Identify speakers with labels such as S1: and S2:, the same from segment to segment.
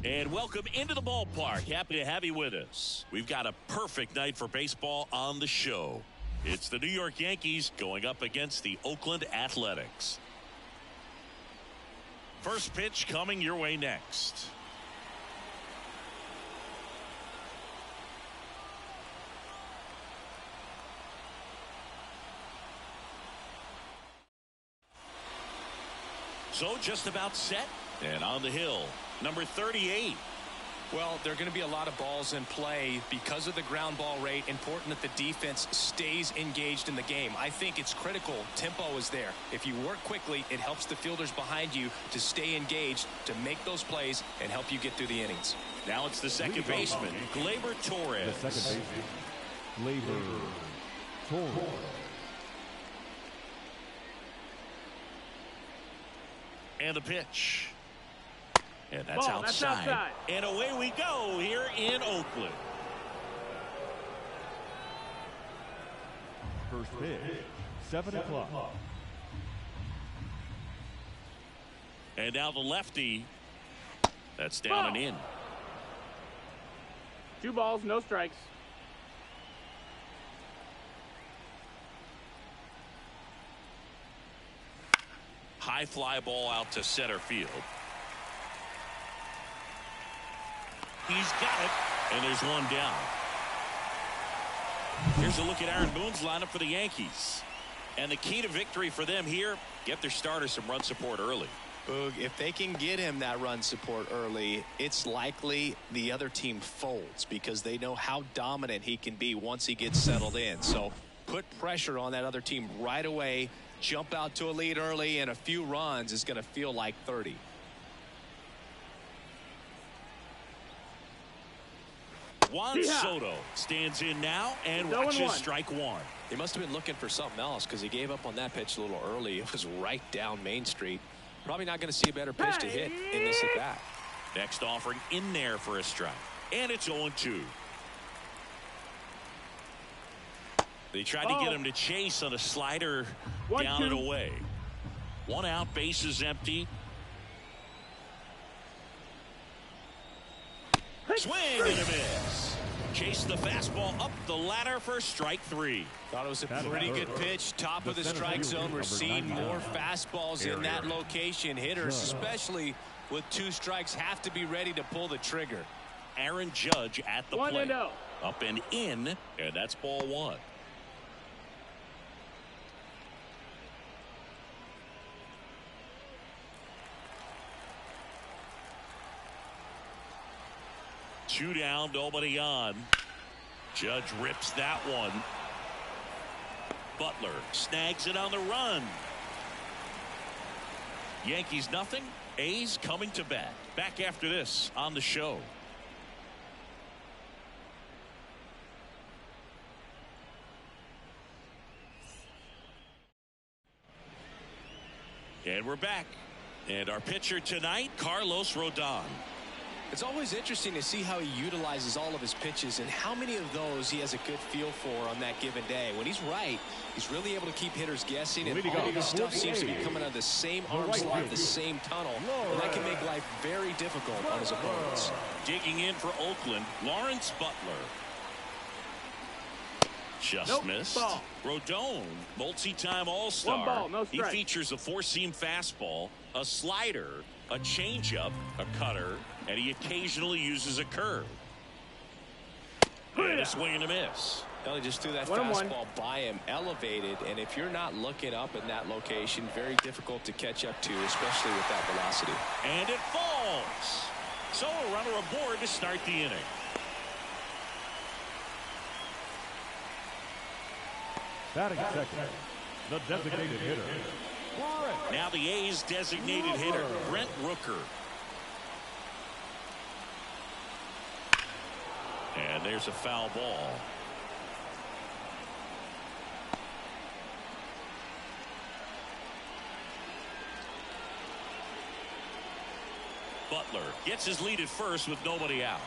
S1: And welcome into the ballpark. Happy to have you with us. We've got a perfect night for baseball on the show. It's the New York Yankees going up against the Oakland Athletics. First pitch coming your way next. So just about set and on the hill, number 38.
S2: Well, there are going to be a lot of balls in play because of the ground ball rate. Important that the defense stays engaged in the game. I think it's critical. Tempo is there. If you work quickly, it helps the fielders behind you to stay engaged, to make those plays, and help you get through the innings.
S1: Now it's the second baseman, Gleyber Torres.
S3: The second baseman, Gleyber Torres.
S1: And the pitch. And that's outside. And away we go here in Oakland.
S3: First pitch, 7 o'clock.
S1: And now the lefty. That's down and in.
S4: 2 balls, no strikes.
S1: High fly ball out to center field. He's got it, and there's one down. Here's a look at Aaron Boone's lineup for the Yankees. And the key to victory for them here, get their starter some run support early.
S2: Boog, if they can get him that run support early, it's likely the other team folds because they know how dominant he can be once he gets settled in. So put pressure on that other team right away. Jump out to a lead early, and a few runs is going to feel like 30.
S1: Juan Soto stands in now and watches strike one.
S2: He must have been looking for something else because he gave up on that pitch a little early. It was right down Main Street. Probably not going to see a better pitch to hit in this at bat.
S1: Next offering in there for a strike. And it's 0-2. They tried to get him to chase on a slider down and away. 1 out, bases empty. Swing and a miss. Chase the fastball up the ladder for strike 3.
S2: Thought it was a pretty good pitch. Top of the strike zone. We're seeing more fastballs in that location. Hitters, especially with 2 strikes, have to be ready to pull the trigger.
S1: Aaron Judge at the plate. Up and in, and that's ball 1. Two down, nobody on. Judge rips that one. Butler snags it on the run. Yankees nothing. A's coming to bat. Back after this on the show. And we're back. And our pitcher tonight, Carlos Rodon.
S2: It's always interesting to see how he utilizes all of his pitches and how many of those he has a good feel for on that given day. When he's right, he's really able to keep hitters guessing, and all of his stuff seems to be coming out of the same arm slot, the same tunnel, and that can make life very difficult on his opponents.
S1: Digging in for Oakland, Lawrence Butler. Just missed. Rodon, multi-time All-Star. He features a 4-seam fastball, a slider, a changeup, a cutter, and he occasionally uses a curve. And a swing and a miss.
S2: Well, he just threw that fastball by him, elevated, and if you're not looking up in that location, very difficult to catch up to, especially with that velocity.
S1: And it falls. So a runner aboard to start the inning.
S3: Batting second, the designated hitter.
S1: Now the A's designated hitter, Brent Rooker. And there's a foul ball. Butler gets his lead at first with nobody out.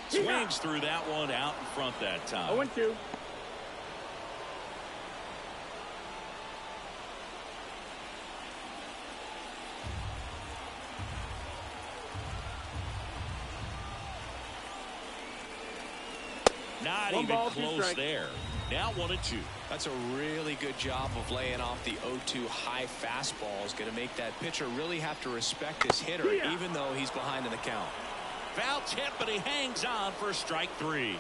S1: Swings through that one out in front that time.
S4: 0-2.
S1: Not even close there. Now 1-2.
S2: That's a really good job of laying off the 0-2 high fastball. Is going to make that pitcher really have to respect his hitter, even though he's behind in the count.
S1: Foul tip, but he hangs on for strike 3.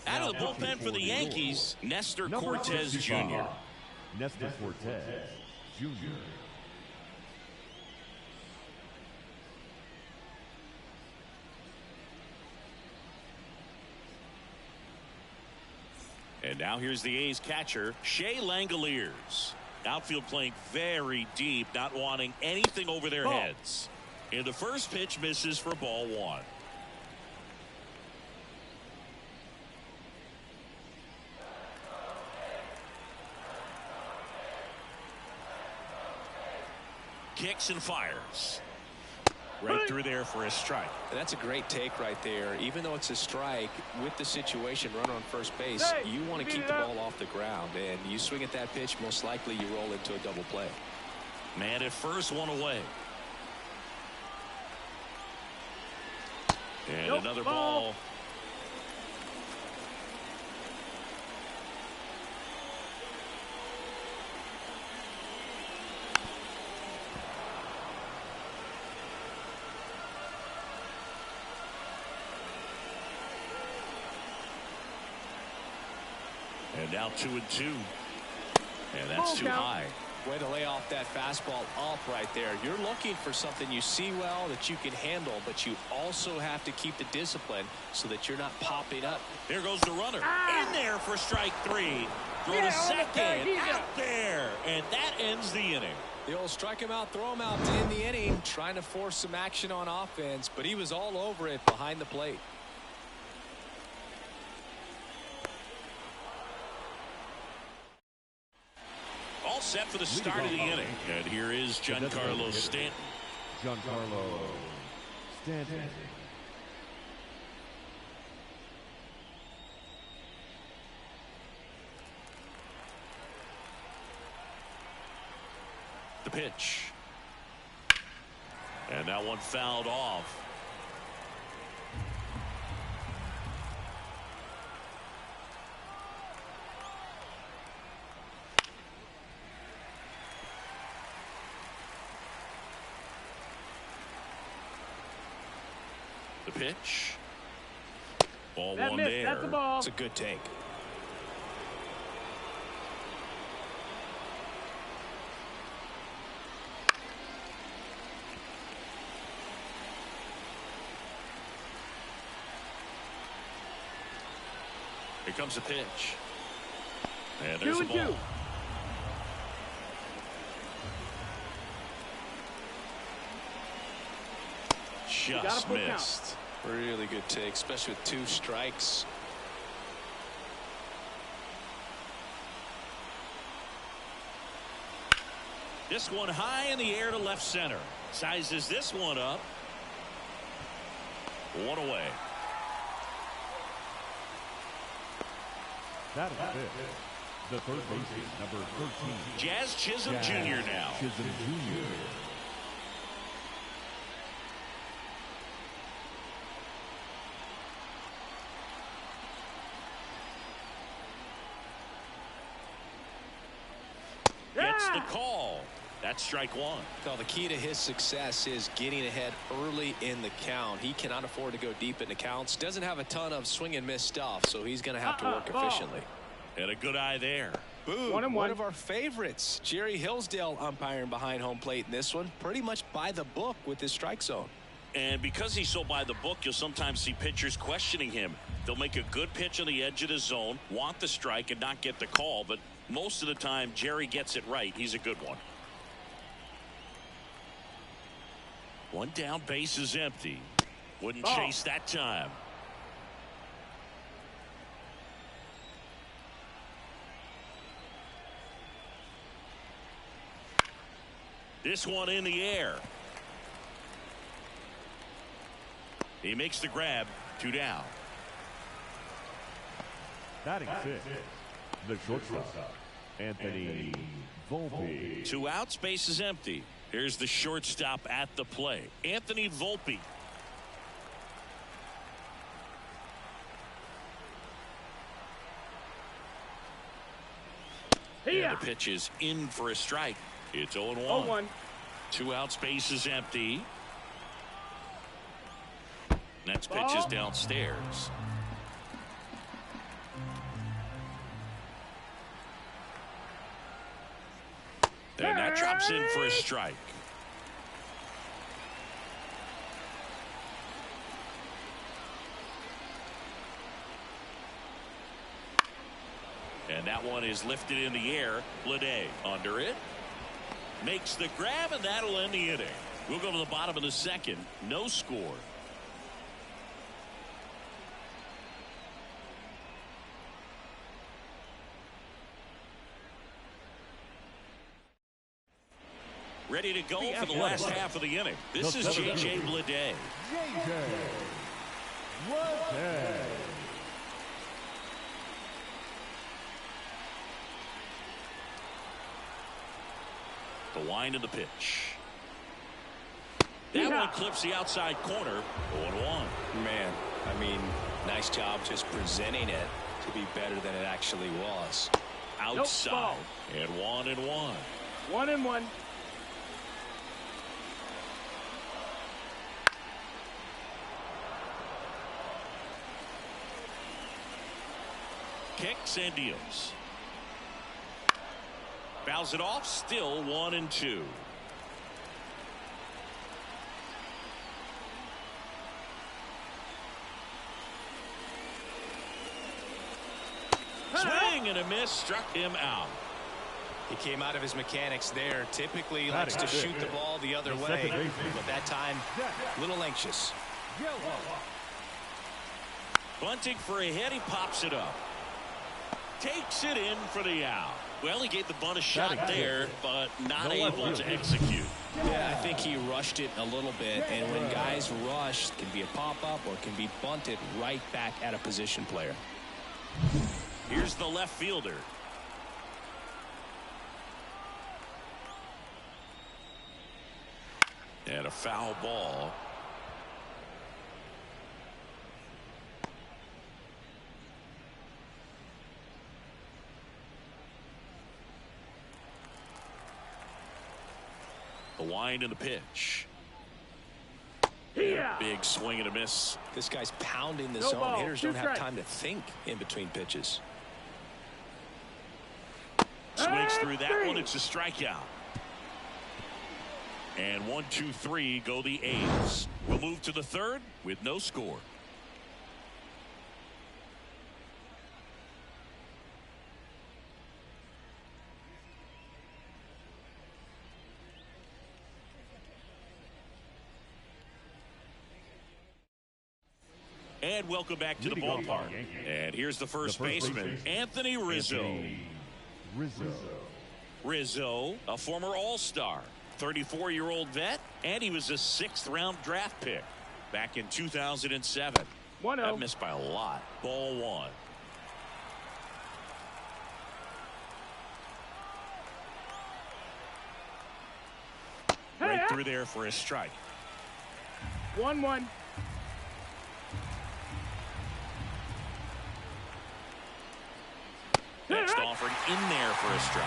S1: Out of the bullpen for the Yankees, Nestor Cortez Jr.
S3: Nestor Cortez Jr.
S1: And now here's the A's catcher, Shea Langoliers. Outfield playing very deep, not wanting anything over their heads. And the first pitch misses for ball 1. Kicks and fires. Right through there for a strike.
S2: That's a great take right there. Even though it's a strike, with the situation, runner on first base, you want to keep the ball off the ground. And you swing at that pitch, most likely you roll into a double play.
S1: Man at first, 1 away. And another ball. And now 2-2. And that's too high.
S2: Way to lay off that fastball up right there. You're looking for something you see well that you can handle, but you also have to keep the discipline so that you're not popping up.
S1: There goes the runner. In there for strike 3. Throw to second. Out there. And that ends the inning.
S2: The old strike him out, throw him out to end the inning, trying to force some action on offense, but he was all over it behind the plate.
S1: All set for the start of the inning. And here is Giancarlo Stanton.
S3: Giancarlo Stanton.
S1: The pitch. And that one fouled off. The pitch. Ball one there.
S4: That's the ball.
S2: It's a good take.
S1: Here comes the pitch. And there's the ball.
S4: 2-2.
S1: Just missed.
S2: Really good take, especially with 2 strikes.
S1: This one high in the air to left center. Sizes this one up. 1 away.
S3: That is it. The third baseman, number 13.
S1: Jazz Chisholm Jr. now.
S3: Chisholm Jr.
S1: Gets the call. That's strike 1.
S2: Now, the key to his success is getting ahead early in the count. He cannot afford to go deep into counts. Doesn't have a ton of swing and miss stuff, so he's going to have to work efficiently.
S1: And a good eye there.
S2: Boom.
S4: 1-1.
S2: One of our favorites, Jerry Hillsdale, umpiring behind home plate in this one. Pretty much by the book with his strike zone.
S1: And because he's so by the book, you'll sometimes see pitchers questioning him. They'll make a good pitch on the edge of the zone, want the strike, and not get the call. But most of the time, Jerry gets it right. He's a good one. 1 down, base is empty. Wouldn't chase that time. This one in the air. He makes the grab. 2 down.
S3: Batting 6, the shortstop, Anthony Volpe.
S1: 2 outs, base is empty. Here's the shortstop at the plate, Anthony Volpe. And the pitch is in for a strike. It's 0-1. 2 outs, base is empty. Next pitch is downstairs. And that drops in for a strike. And that one is lifted in the air. Bleday under it. Makes the grab, and that'll end the inning. We'll go to the bottom of the second. No score. Ready to go for the last half of the inning. This is J.J. Bleday. The wind of the pitch. That one clips the outside corner. 0-1.
S2: Man, I mean, nice job just presenting it to be better than it actually was.
S1: Outside. And 1-1.
S4: 1-1.
S1: Kicks and deals. Fouls it off. Still 1-2. Swing and a miss. Struck him out.
S2: He came out of his mechanics there. Typically likes to shoot the ball the other way, but that time a little anxious.
S1: Bunting for a hit. He pops it up. Takes it in for the out. Well, he gave the bunt a shot there, but not able to execute.
S2: Yeah, I think he rushed it a little bit, and when guys rush, it can be a pop-up or it can be bunted right back at a position player.
S1: Here's the left fielder. And a foul ball. The wind and the pitch.
S4: Yeah.
S1: Big swing and a miss.
S2: This guy's pounding the zone. Hitters don't have time to think in between pitches.
S1: Swings through that one. It's a strikeout. And 1, 2, 3 go the A's. We'll move to the third with no score. And welcome back to the ballpark. And here's the first baseman, Anthony Rizzo. Rizzo, a former All-Star, 34-year-old vet, and he was a 6th-round draft pick back in 2007.
S4: 1-0.
S1: That missed by a lot. Ball 1. Right through there for a strike.
S4: 1-1.
S1: Next offered in there for a strike.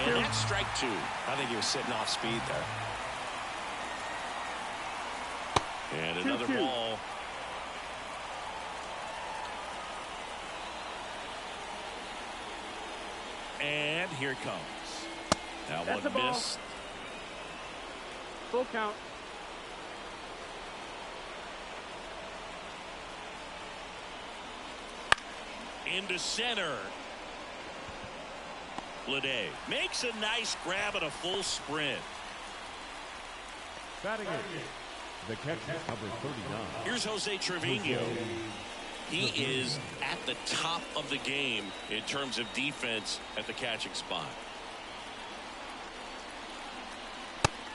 S1: And that's strike 2.
S2: I think he was sitting off speed there.
S1: And another
S4: 2-2.
S1: ball. And here it comes. That
S4: That's
S1: one missed.
S4: Full count.
S1: Into center. Bleday makes a nice grab at a full sprint.
S3: Batting it, the catcher, number 39.
S1: Here's Jose Trevino. He is at the top of the game in terms of defense at the catching spot.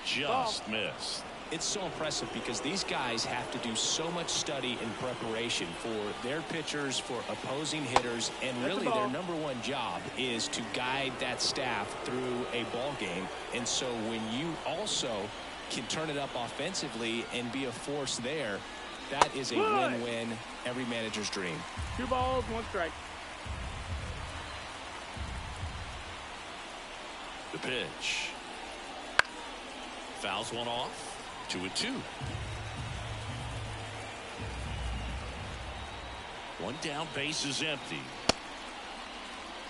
S1: just missed.
S2: It's so impressive because these guys have to do so much study and preparation for their pitchers, for opposing hitters, and really their #1 job is to guide that staff through a ball game. And so when you also can turn it up offensively and be a force there, that is a win-win, every manager's dream.
S4: 2 balls, 1 strike.
S1: The pitch. Fouls one off. 2-2. 1 down, base is empty.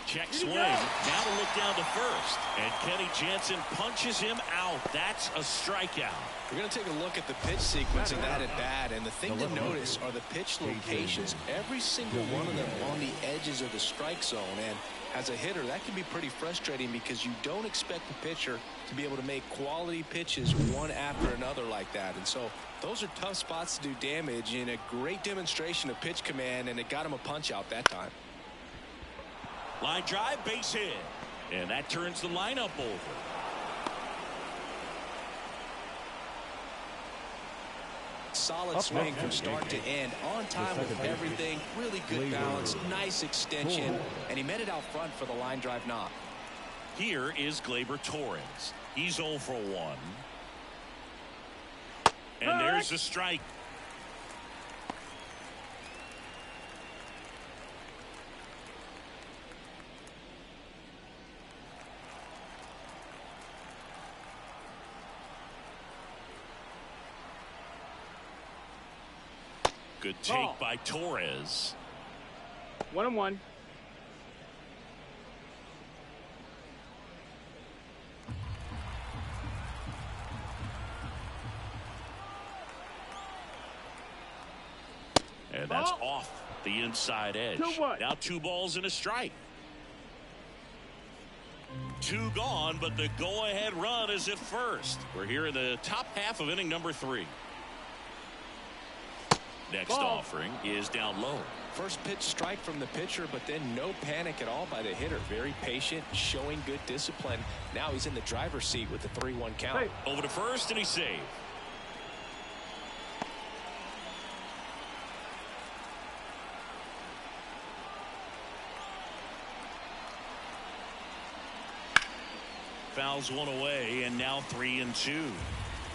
S1: Check swing. Now to look down to first. And Kenny Jansen punches him out. That's a strikeout.
S2: We're going to take a look at the pitch sequence of that at bat. And the thing to notice are the pitch locations. Every single one of them on the edges of the strike zone. And as a hitter, that can be pretty frustrating because you don't expect the pitcher to be able to make quality pitches one after another like that. And so those are tough spots to do damage, in a great demonstration of pitch command, and it got him a punch out that time.
S1: Line drive, base hit. And that turns the lineup over.
S2: Solid swing from start to end, on time with everything, really good balance, nice extension, and he met it out front for the line drive knock.
S1: Here is Gleyber Torres. He's 0 for 1. And there's a strike. Good take by Torres.
S4: 1-1.
S1: And that's off the inside edge. Now 2 balls and a strike. 2 gone, but the go-ahead run is at first. We're here in the top half of inning number 3. Next offering is down low.
S2: First pitch strike from the pitcher, but then no panic at all by the hitter. Very patient, showing good discipline. Now he's in the driver's seat with the 3-1 count.
S1: Over to first, and he's saved. Fouls one away, and now 3-2.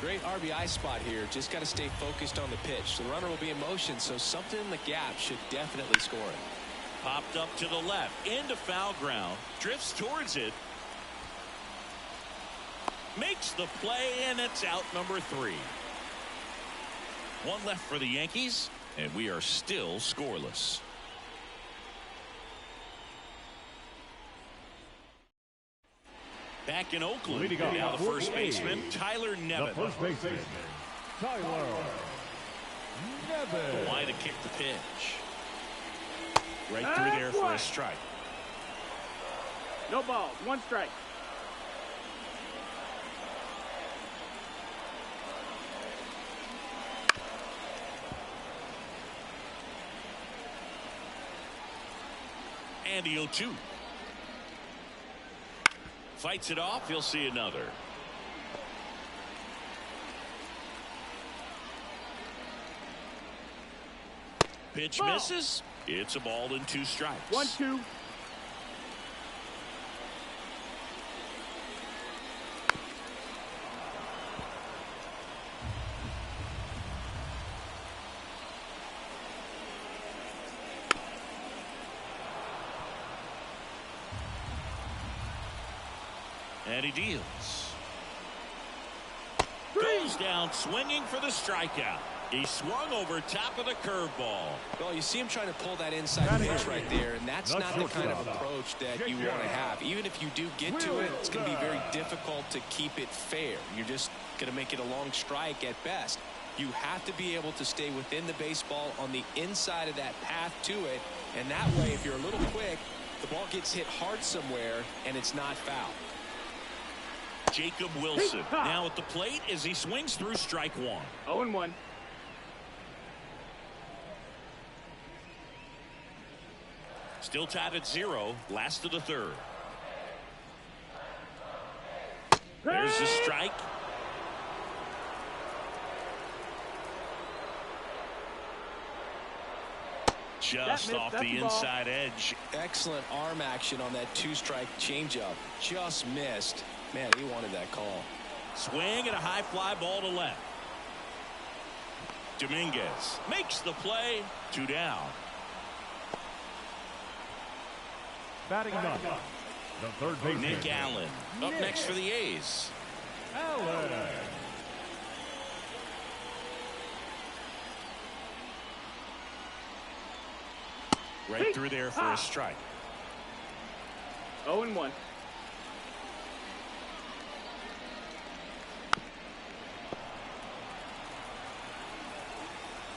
S2: Great RBI spot here. Just got to stay focused on the pitch. The runner will be in motion, so something in the gap should definitely score it.
S1: Popped up to the left, into foul ground, drifts towards it, makes the play, and it's out number 3. 1 left for the Yankees, and we are still scoreless. Back in Oakland, now the first baseman, Tyler Nevin.
S3: The first baseman, Tyler Nevin.
S1: Why to kick the pitch. Right through there for a strike.
S4: No ball, 1 strike.
S1: And the 0-2. Fights it off. He'll see another. Pitch misses. It's a ball and 2 strikes.
S4: 1-2.
S1: And he deals. Goes down swinging for the strikeout. He swung over top of the curveball.
S2: Well, you see him trying to pull that inside pitch right there, and that's not the kind of approach that you want to have. Even if you do get to it, it's going to be very difficult to keep it fair. You're just going to make it a long strike at best. You have to be able to stay within the baseball on the inside of that path to it, and that way, if you're a little quick, the ball gets hit hard somewhere, and it's not foul.
S1: Jacob Wilson now at the plate as he swings through strike 1.
S4: 0-1.
S1: Still tied at 0, last of the 3rd. There's the strike. Just off the inside edge.
S2: Excellent arm action on that 2-strike changeup. Just missed. Man, he wanted that call.
S1: Swing and a high fly ball to left. Dominguez makes the play. 2 down.
S3: Batting ninth, the third baseman,
S1: Nick Allen up next for the A's.
S3: Allen.
S1: Right through there for a strike.
S4: 0-1.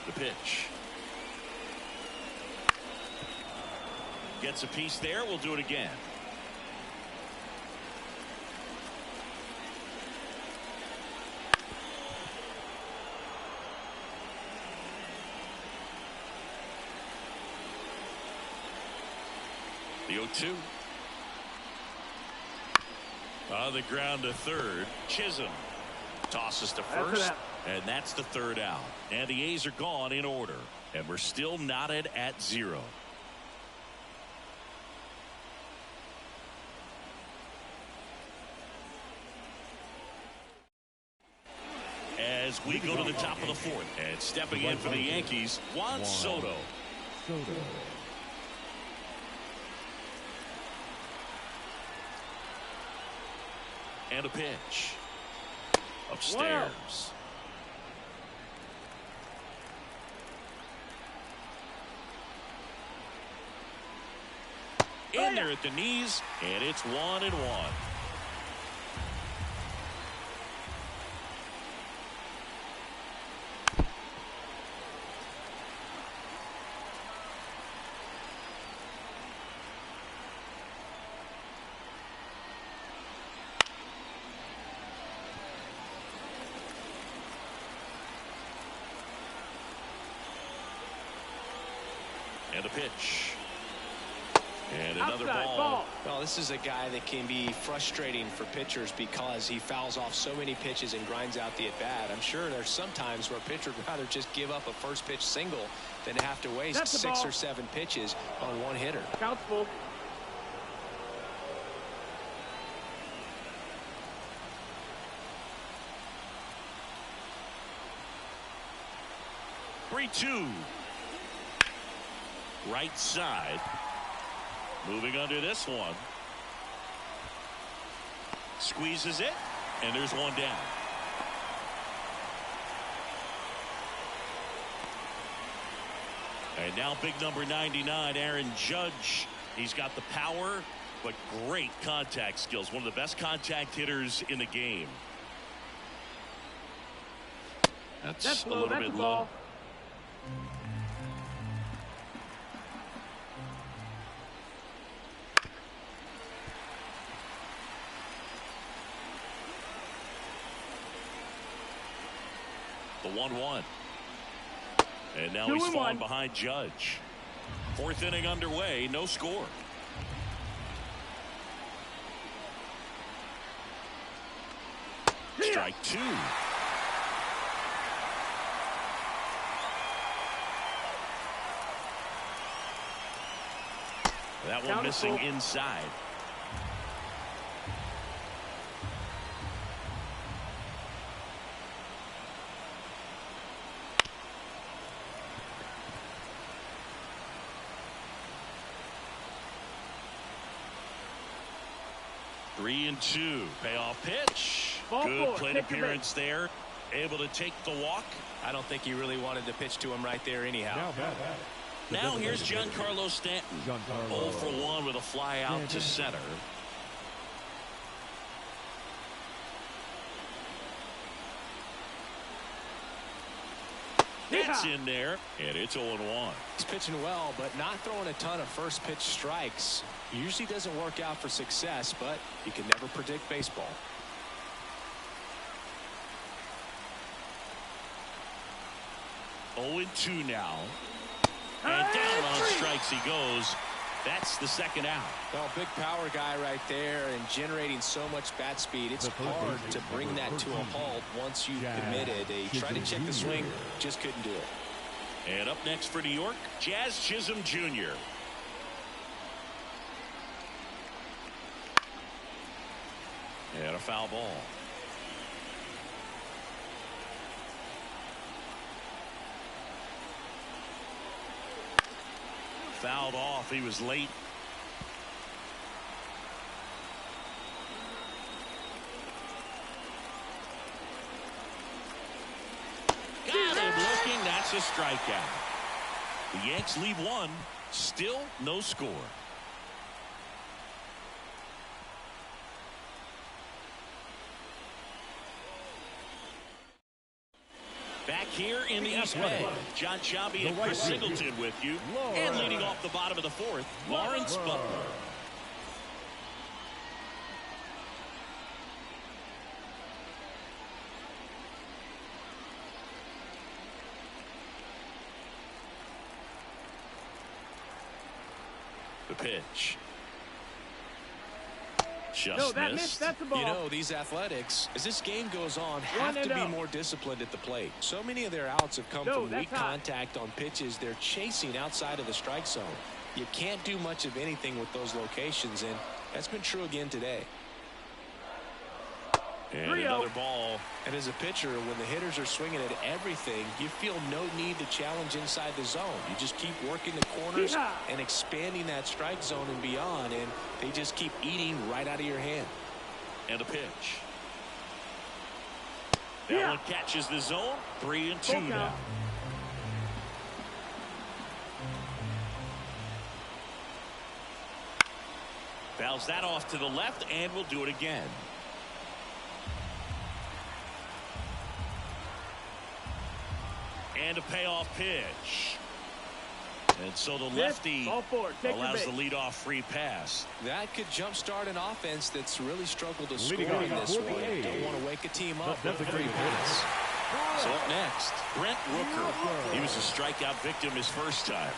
S1: The pitch. Gets a piece there. We'll do it again. The 0-2. On the ground to third. Chisholm tosses to first. And that's the 3rd out. And the A's are gone in order. And we're still knotted at 0. As we go to the top of the 4th. And stepping in for the Yankees, Juan Soto. And a pitch. Upstairs. In there at the knees, and it's 1-1. And a pitch. And another ball.
S2: Well, this is a guy that can be frustrating for pitchers because he fouls off so many pitches and grinds out the at-bat. I'm sure there's some times where a pitcher would rather just give up a first pitch single than have to waste 6 or 7 pitches on one hitter.
S4: Count's full.
S1: Three-2. Right side. Moving under this one. Squeezes it. And there's one down. And now big number 99, Aaron Judge. He's got the power, but great contact skills. One of the best contact hitters in the game. That's a little bit low. The 1-1. And now he's falling behind Judge. 4th inning underway, no score. Strike 2. That one missing inside. Three and 2. Payoff pitch. Good plate appearance there. Able to take the walk.
S2: I don't think he really wanted to pitch to him right there anyhow.
S1: Now here's Giancarlo Stanton. 0 for 1 with a fly out to center. That's in there, and it's 0-1.
S2: He's pitching well, but not throwing a ton of first pitch strikes. Usually doesn't work out for success, but you can never predict baseball.
S1: Oh, 0-2 now. And down on strikes he goes. That's the 2nd out.
S2: Well, big power guy right there and generating so much bat speed. It's hard to bring that to a halt once you've committed. He tried to check the swing, just couldn't do it.
S1: And up next for New York, Jazz Chisholm Jr. And a foul ball. Fouled off. He was late. Got him looking. That's a strikeout. The Yanks lead one. Still no score. Back here in the East Bay, John Chambi and Chris Singleton with you. And leading off the bottom of the fourth, Lawrence Butler. The pitch. Just missed.
S4: That's the ball.
S2: You know, these Athletics, as this game goes on, have to be more disciplined at the plate. So many of their outs have come from weak contact on pitches they're chasing outside of the strike zone. You can't do much of anything with those locations, and that's been true again today.
S1: And another ball.
S2: And as a pitcher, when the hitters are swinging at everything, you feel no need to challenge inside the zone. You just keep working the corners and expanding that strike zone and beyond, and they just keep eating right out of your hand.
S1: And a pitch. That one catches the zone. 3-2 now. Fouls that off to the left, and we'll do it again. And a payoff pitch. And so the lefty allows the leadoff free pass.
S2: That could jumpstart an offense that's really struggled to score in this one. Don't want to wake a team up with a free pass.
S1: So up next, Brent Rooker. He was a strikeout victim his first time.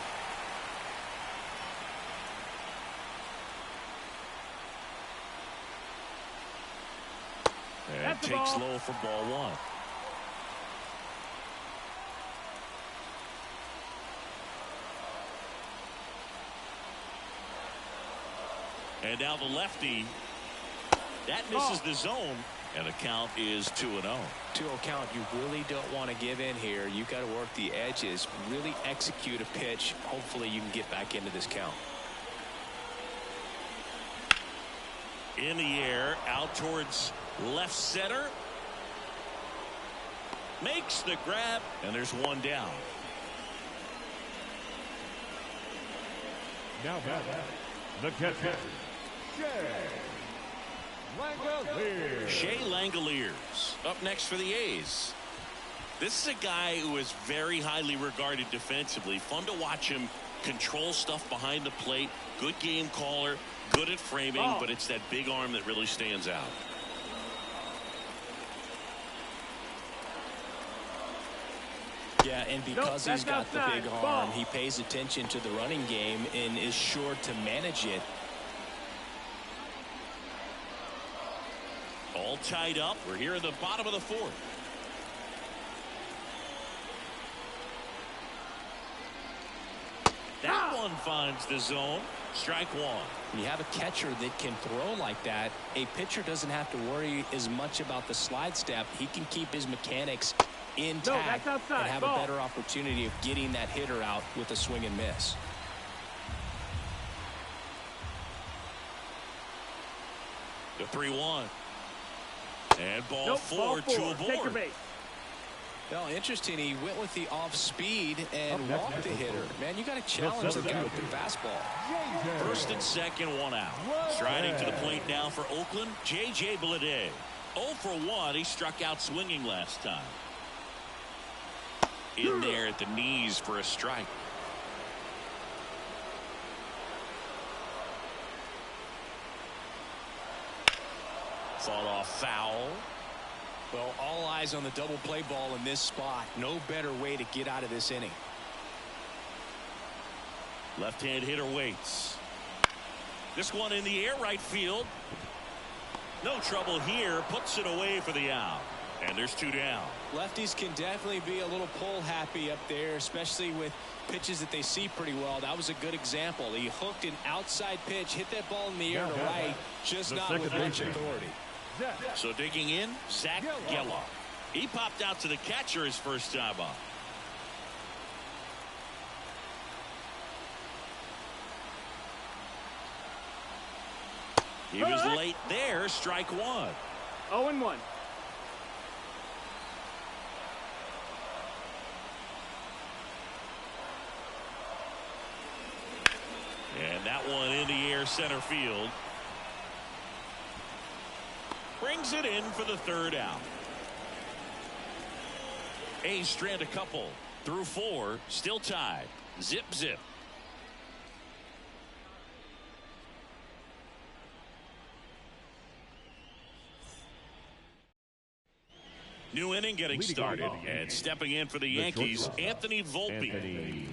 S1: And takes low for ball one. And now the lefty. That misses the zone. And the count is 2-0.
S2: 2-0 count. You really don't want to give in here. You've got to work the edges. Really execute a pitch. Hopefully you can get back into this count.
S1: In the air. Out towards left center. Makes the grab. And there's one down.
S3: Now back. The catcher.
S1: Shea Langoliers up next for the A's. This is a guy who is very highly regarded defensively. Fun to watch him control stuff behind the plate. Good game caller, good at framing, but it's that big arm that really stands out.
S2: Yeah, and because he's got the big arm, he pays attention to the running game and is sure to manage it.
S1: All tied up. We're here in the bottom of the fourth. That one finds the zone. Strike one.
S2: When you have a catcher that can throw like that, a pitcher doesn't have to worry as much about the slide step. He can keep his mechanics intact and have a better opportunity of getting that hitter out with a swing and miss.
S1: The 3-1. And ball four to a board.
S2: Well, interesting. He went with the off speed and walked the hitter. Man, you got to challenge the guy with the fastball.
S1: First and second, one out. Striding to the plate now for Oakland, J.J. Bleday. 0 for 1. He struck out swinging last time. In there at the knees for a strike. Fought off foul.
S2: Well, all eyes on the double play ball in this spot. No better way to get out of this inning.
S1: Left-hand hitter waits. This one in the air, right field. No trouble here. Puts it away for the out. And there's 2 down.
S2: Lefties can definitely be a little pull happy up there, especially with pitches that they see pretty well. That was a good example. He hooked an outside pitch, hit that ball in the air to right, just not with much authority.
S1: So digging in, Zach Geloff. He popped out to the catcher his first time up. He was late there, strike 1.
S4: 0-1.
S1: And that one in the air center field. Brings it in for the 3rd out. A's strand a couple. Through 4. Still tied. Zip, zip. New inning getting started. And stepping in for the Yankees, Anthony Volpe.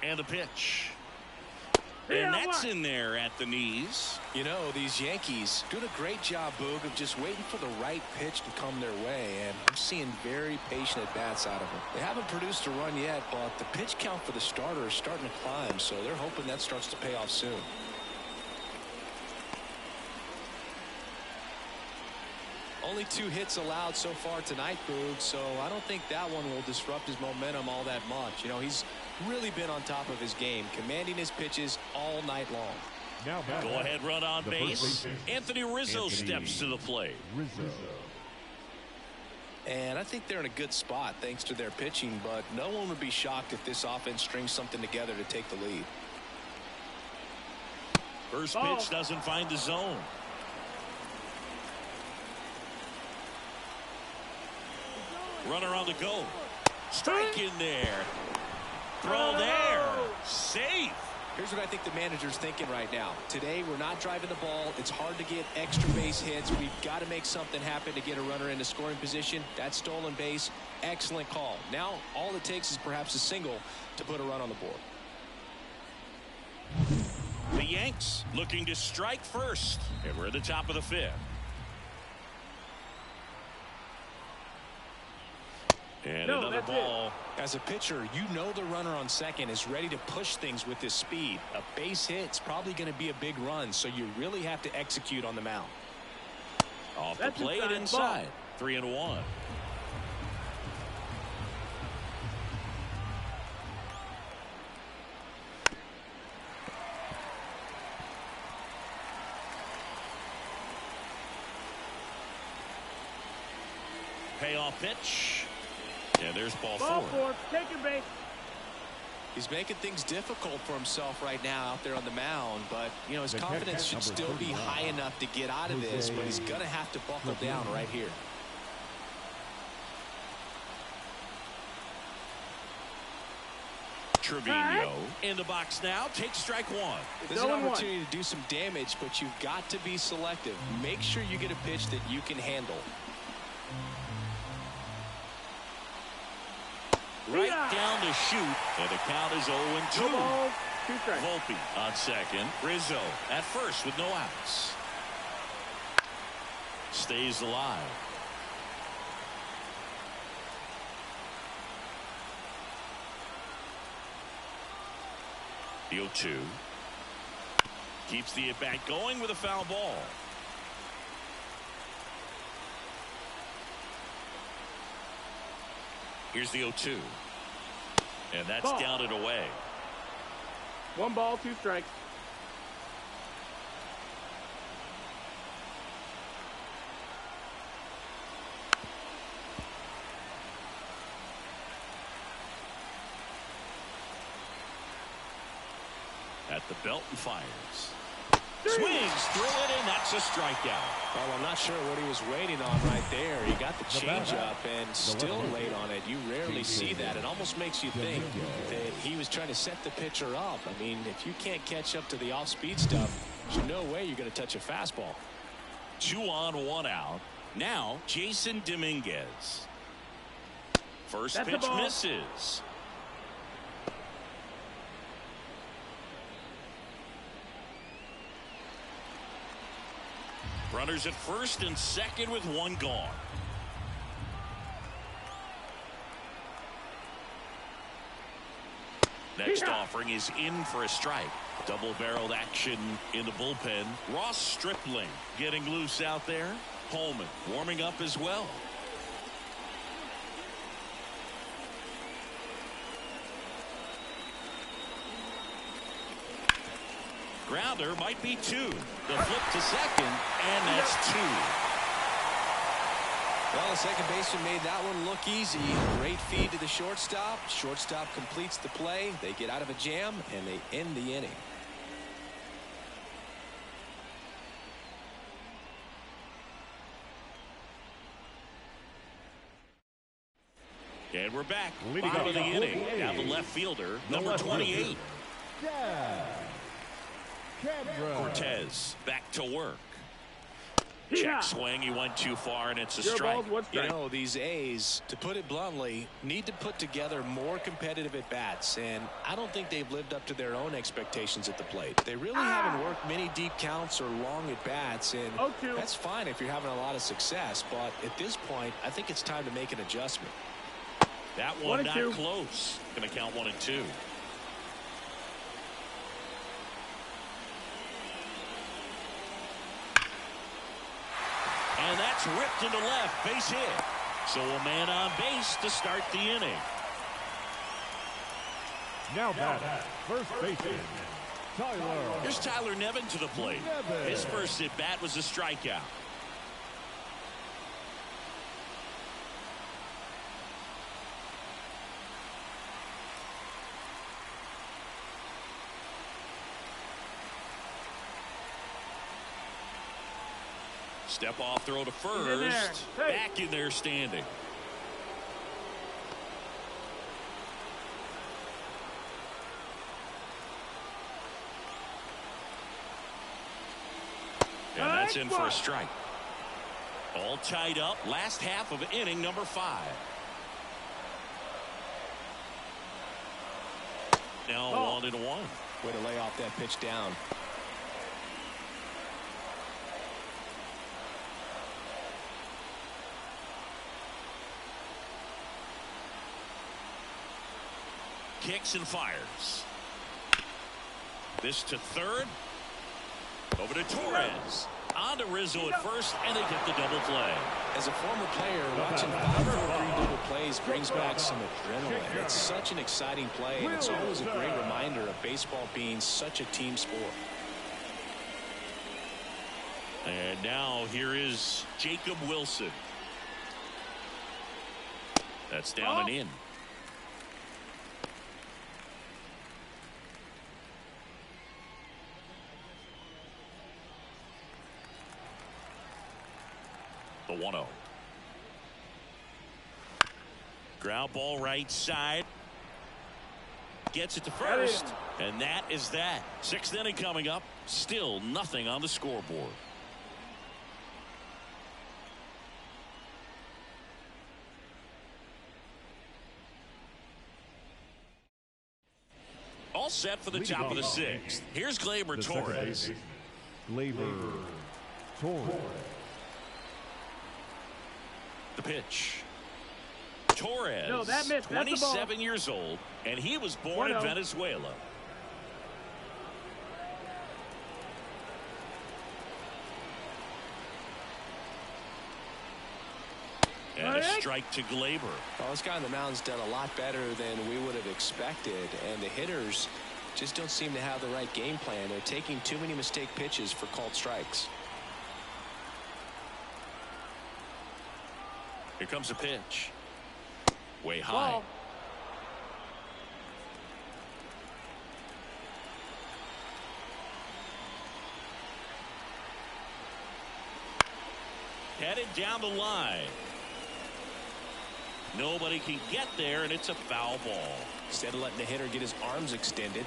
S1: And the pitch. And that's in there at the knees.
S2: You know, these Yankees doing a great job, Boog, of just waiting for the right pitch to come their way. And I'm seeing very patient at-bats out of them. They haven't produced a run yet, but the pitch count for the starter is starting to climb. So they're hoping that starts to pay off soon. Only 2 hits allowed so far tonight, Boog, so I don't think that one will disrupt his momentum all that much. You know, he's really been on top of his game, commanding his pitches all night long.
S1: Go ahead, run on base. Anthony Rizzo steps to the plate.
S2: And I think they're in a good spot thanks to their pitching, but no one would be shocked if this offense strings something together to take the lead.
S1: First pitch doesn't find the zone. Runner on the go. Strike in there. Throw there. Safe.
S2: Here's what I think the manager's thinking right now. Today, we're not driving the ball. It's hard to get extra base hits. We've got to make something happen to get a runner into scoring position. That stolen base, excellent call. Now, all it takes is perhaps a single to put a run on the board.
S1: The Yanks looking to strike first. And we're at the top of the 5th. And another ball.
S2: As a pitcher, you know the runner on second is ready to push things with his speed. A base hit's probably going to be a big run, so you really have to execute on the mound.
S1: Off the plate inside. 3-1. Payoff pitch. Yeah, there's ball 4.
S4: Take your base.
S2: He's making things difficult for himself right now out there on the mound, but you know his confidence should still be high enough to get out of this, but he's gonna have to buckle down right here.
S1: Trevino in the box now. Takes strike 1.
S2: There's an opportunity to do some damage, but you've got to be selective. Make sure you get a pitch that you can handle.
S1: Right down to shoot, and the count is 0-2.
S4: 2 strikes.
S1: Volpe on second. Rizzo at first with no outs. Stays alive. The 0-2. Keeps the at-bat going with a foul ball. Here's the 0-2. And that's down and away.
S4: 1 ball, 2 strikes.
S1: At the belt and fires. Swings through it, and that's a strikeout.
S2: Well, I'm not sure what he was waiting on right there. He got the changeup and still late on it. You rarely see that. It almost makes you think that he was trying to set the pitcher up. I mean, if you can't catch up to the off-speed stuff, there's no way you're going to touch a fastball.
S1: 2 on, 1 out. Now, Jason Dominguez. First pitch misses. Runners at first and second with one gone. Next offering is in for a strike. Double-barreled action in the bullpen. Ross Stripling getting loose out there. Holman warming up as well. Grounder might be two. The flip to second, and that's two.
S2: Well, the second baseman made that one look easy. Great feed to the shortstop. Shortstop completes the play. They get out of a jam, and they end the inning.
S1: And we're back. Bottom of the inning. Now the left fielder, number 28. Cortez back to work. Check swing. He went too far, and it's a strike.
S2: You know, these A's, to put it bluntly, need to put together more competitive at-bats, and I don't think they've lived up to their own expectations at the plate. They really haven't worked many deep counts or long at-bats, and that's fine if you're having a lot of success, but at this point, I think it's time to make an adjustment.
S1: That one not close. Going to count 1-2. And that's ripped into left. Base hit. So a man on base to start the inning.
S3: Now back, first baseman, Tyler.
S1: Here's Tyler Nevin to the plate. His first at bat was a strikeout. Step off throw to first. Back in there standing. And that's in for a strike. All tied up. Last half of inning number 5. Now 1-1.
S2: Way to lay off that pitch down.
S1: Kicks and fires. This to third. Over to Torres. On to Rizzo at first, and they get the double play.
S2: As a former player, watching 5-4-3 double plays brings back some adrenaline. It's such an exciting play, and it's always a great reminder of baseball being such a team sport.
S1: And now here is Jacob Wilson. That's down and in. The 1-0. Ground ball right side. Gets it to first. And that is that. 6th inning coming up. Still nothing on the scoreboard. All set for the top of the 6th. Here's Gleyber Torres.
S3: Gleyber Torres.
S1: The pitch. Torres,
S4: no, that missed.
S1: 27 years old, and he was born in Venezuela. And a strike to Gleyber.
S2: Well, this guy on the mound's done a lot better than we would have expected, and the hitters just don't seem to have the right game plan. They're taking too many mistake pitches for called strikes.
S1: Here comes a pitch. Way high.
S4: Ball.
S1: Headed down the line. Nobody can get there, and it's a foul ball.
S2: Instead of letting the hitter get his arms extended,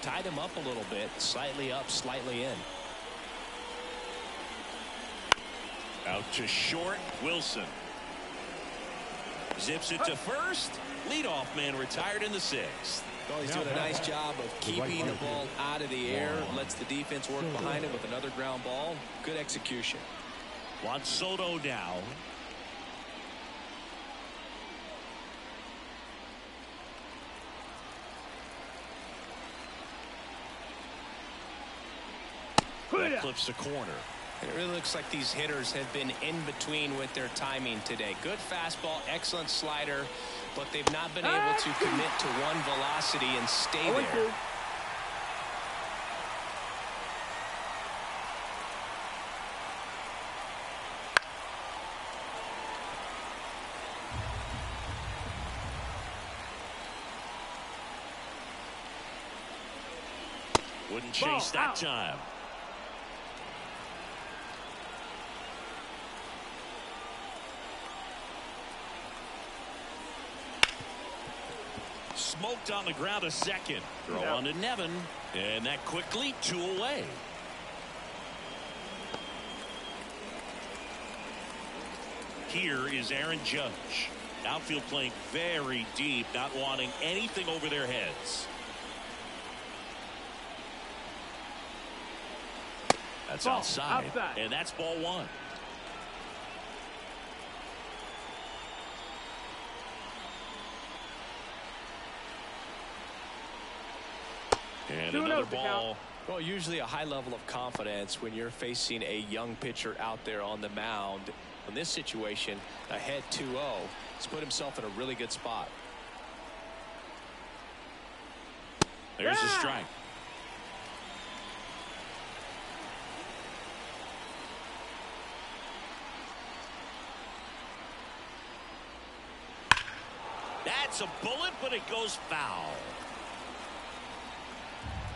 S2: tied him up a little bit, slightly up, slightly in.
S1: Out to short, Wilson. Zips it to first. Leadoff man retired in the 6th.
S2: Well, he's doing a nice job of keeping the ball out of the air. Lets the defense work behind him with another ground ball. Good execution.
S1: Juan Soto now. That clips the corner.
S2: It really looks like these hitters have been in between with their timing today. Good fastball, excellent slider, but they've not been able to commit to one velocity and stay there.
S1: Wouldn't chase that time. Smoked on the ground a second. Throw on to Nevin. And that quickly 2 away. Here is Aaron Judge. Outfield playing very deep, not wanting anything over their heads. That's outside. And that's ball 1. And another ball.
S2: Well, usually a high level of confidence when you're facing a young pitcher out there on the mound. In this situation, ahead 2-0, he's put himself in a really good spot.
S1: There's a strike. That's a bullet, but it goes foul.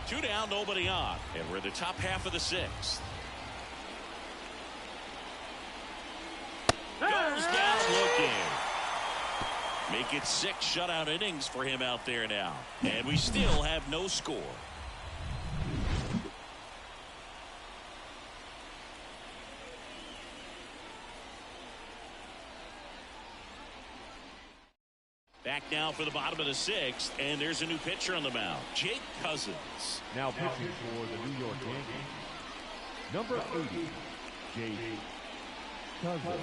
S1: 2 down, nobody on, and we're in the top half of the 6th. Goes down looking. Make it 6 shutout innings for him out there now, and we still have no score. Back now for the bottom of the 6th, and there's a new pitcher on the mound, Jake Cousins.
S3: Now pitching for the New York Yankees, number 80, Jake Cousins.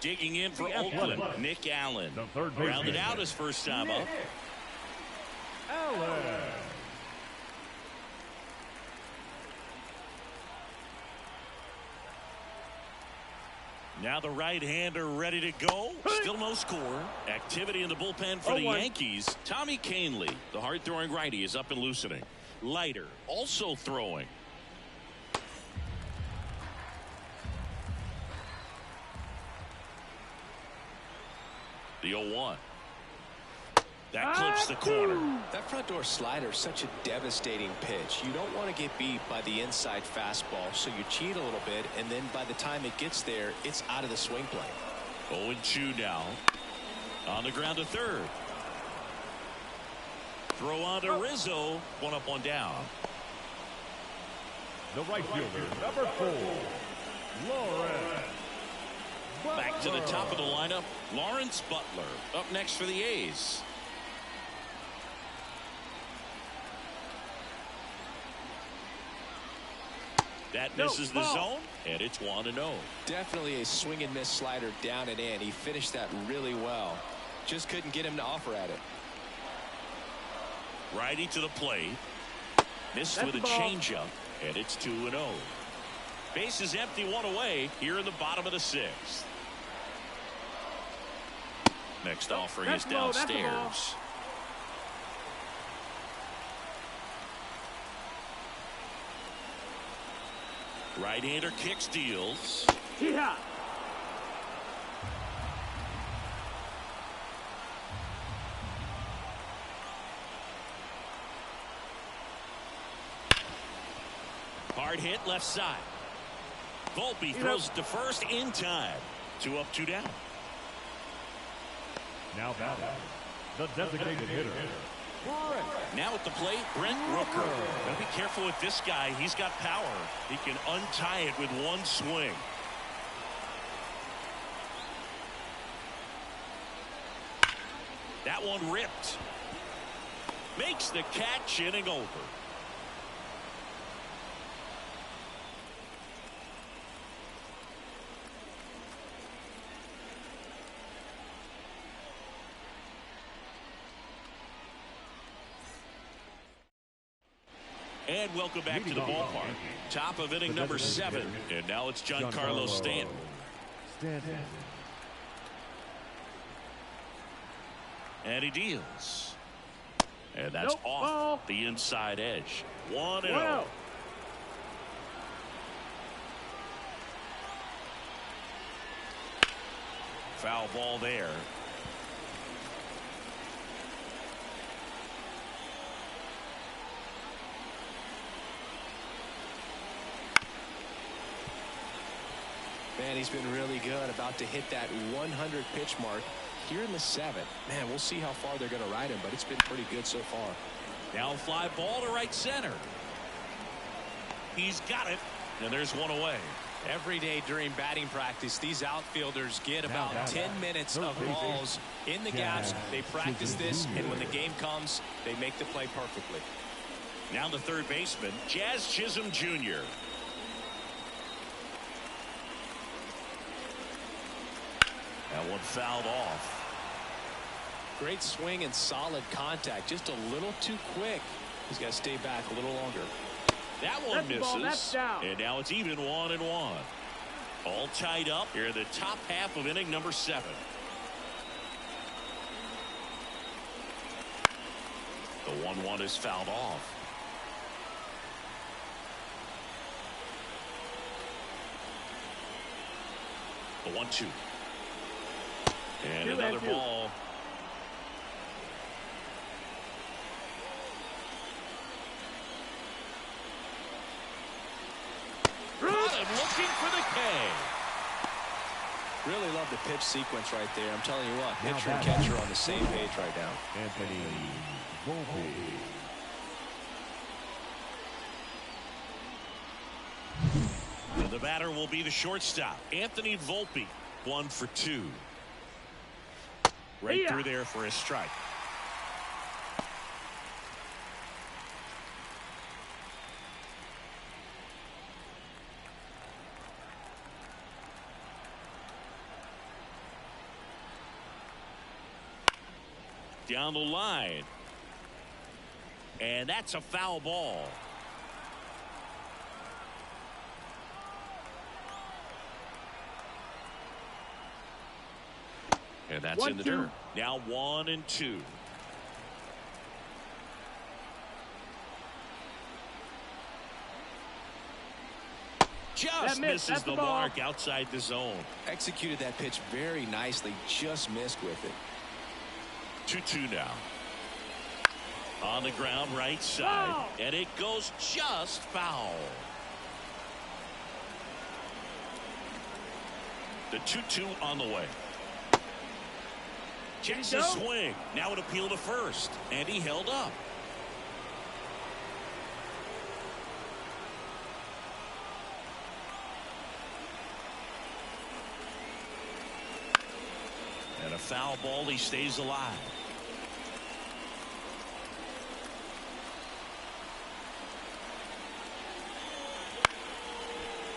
S1: Digging in for Oakland, Nick Allen. Rounded out his first time up.
S3: Allen.
S1: Now the right-hander ready to go. Still no score. Activity in the bullpen for the Yankees. Tommy Kahnle, the hard-throwing righty, is up and loosening. Leiter also throwing. The 0-1. That clips the corner.
S2: That front door slider is such a devastating pitch. You don't want to get beat by the inside fastball, so you cheat a little bit, and then by the time it gets there, it's out of the swing plane.
S1: 0-2 now. On the ground to third. Throw on to Rizzo. 1 up, 1 down.
S3: The right fielder, number 4, Lawrence.
S1: Back to the top of the lineup, Lawrence Butler. Up next for the A's. That misses the zone, and it's 1-0.
S2: Definitely a swing and miss slider down and in. He finished that really well. Just couldn't get him to offer at it.
S1: Righty to the plate. Missed with a changeup, and it's 2-0. Base is empty, 1 away here in the bottom of the 6th. Next offering is downstairs. Right-hander kicks, deals.
S4: Yeah.
S1: Hard hit left side. Volpe throws to first in time. 2 up, 2 down.
S3: Now batting, the designated hitter.
S1: Now at the plate, Brent Rooker. Gotta be careful with this guy. He's got power. He can untie it with 1 swing. That one ripped. Makes the catch, inning over. And welcome back to the ballpark. Top of inning number 7. And now it's Giancarlo Stanton. And he deals. And that's off the inside edge. 1-0. Foul ball there.
S2: Man, he's been really good. About to hit that 100 pitch mark here in the 7th. Man, we'll see how far they're going to ride him, but it's been pretty good so far.
S1: Now fly ball to right center. He's got it, and there's one away.
S2: Every day during batting practice, these outfielders get about 10 minutes of balls in the gaps. They practice this, and when the game comes, they make the play perfectly.
S1: Now the third baseman, Jazz Chisholm Jr. That one fouled off.
S2: Great swing and solid contact. Just a little too quick. He's got to stay back a little longer.
S1: That one misses. And now it's even 1-1. All tied up here in the top half of inning number 7. The 1-1 is fouled off. The 1-2. And another ball. Looking for the K.
S2: Really love the pitch sequence right there. I'm telling you what, pitcher and catcher are on the same page right now.
S3: Anthony Volpe.
S1: And the batter will be the shortstop, Anthony Volpe. 1 for 2. Right through there for a strike. Down the line. And that's a foul ball. And that's in the dirt. Now 1-2. Just misses the mark outside the zone.
S2: Executed that pitch very nicely. Just missed with it.
S1: 2-2 now. On the ground right side. And it goes just foul. The 2-2 on the way. Checks his swing. Now an appeal to first. And he held up. And a foul ball. He stays alive.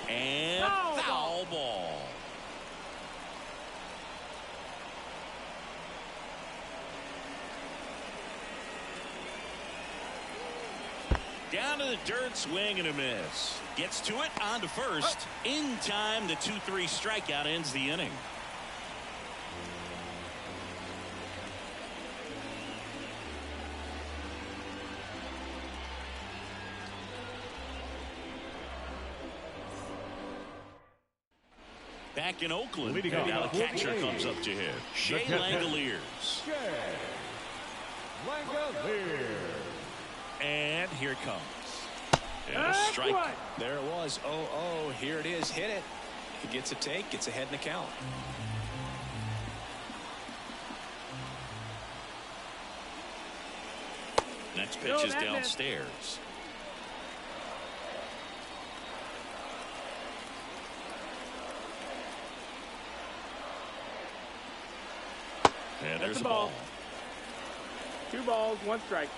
S1: And foul ball. Down to the dirt, swing and a miss. Gets to it, on to first. In time, the 2-3 strikeout ends the inning. Back in Oakland, and now the catcher comes up to him. Shea Langoliers. And here it comes. And a strike.
S2: There it was. Oh, here it is. Hit it. He gets a take, gets ahead in the count.
S1: Next pitch is downstairs. And there's a ball.
S4: 2 balls, 1 strike.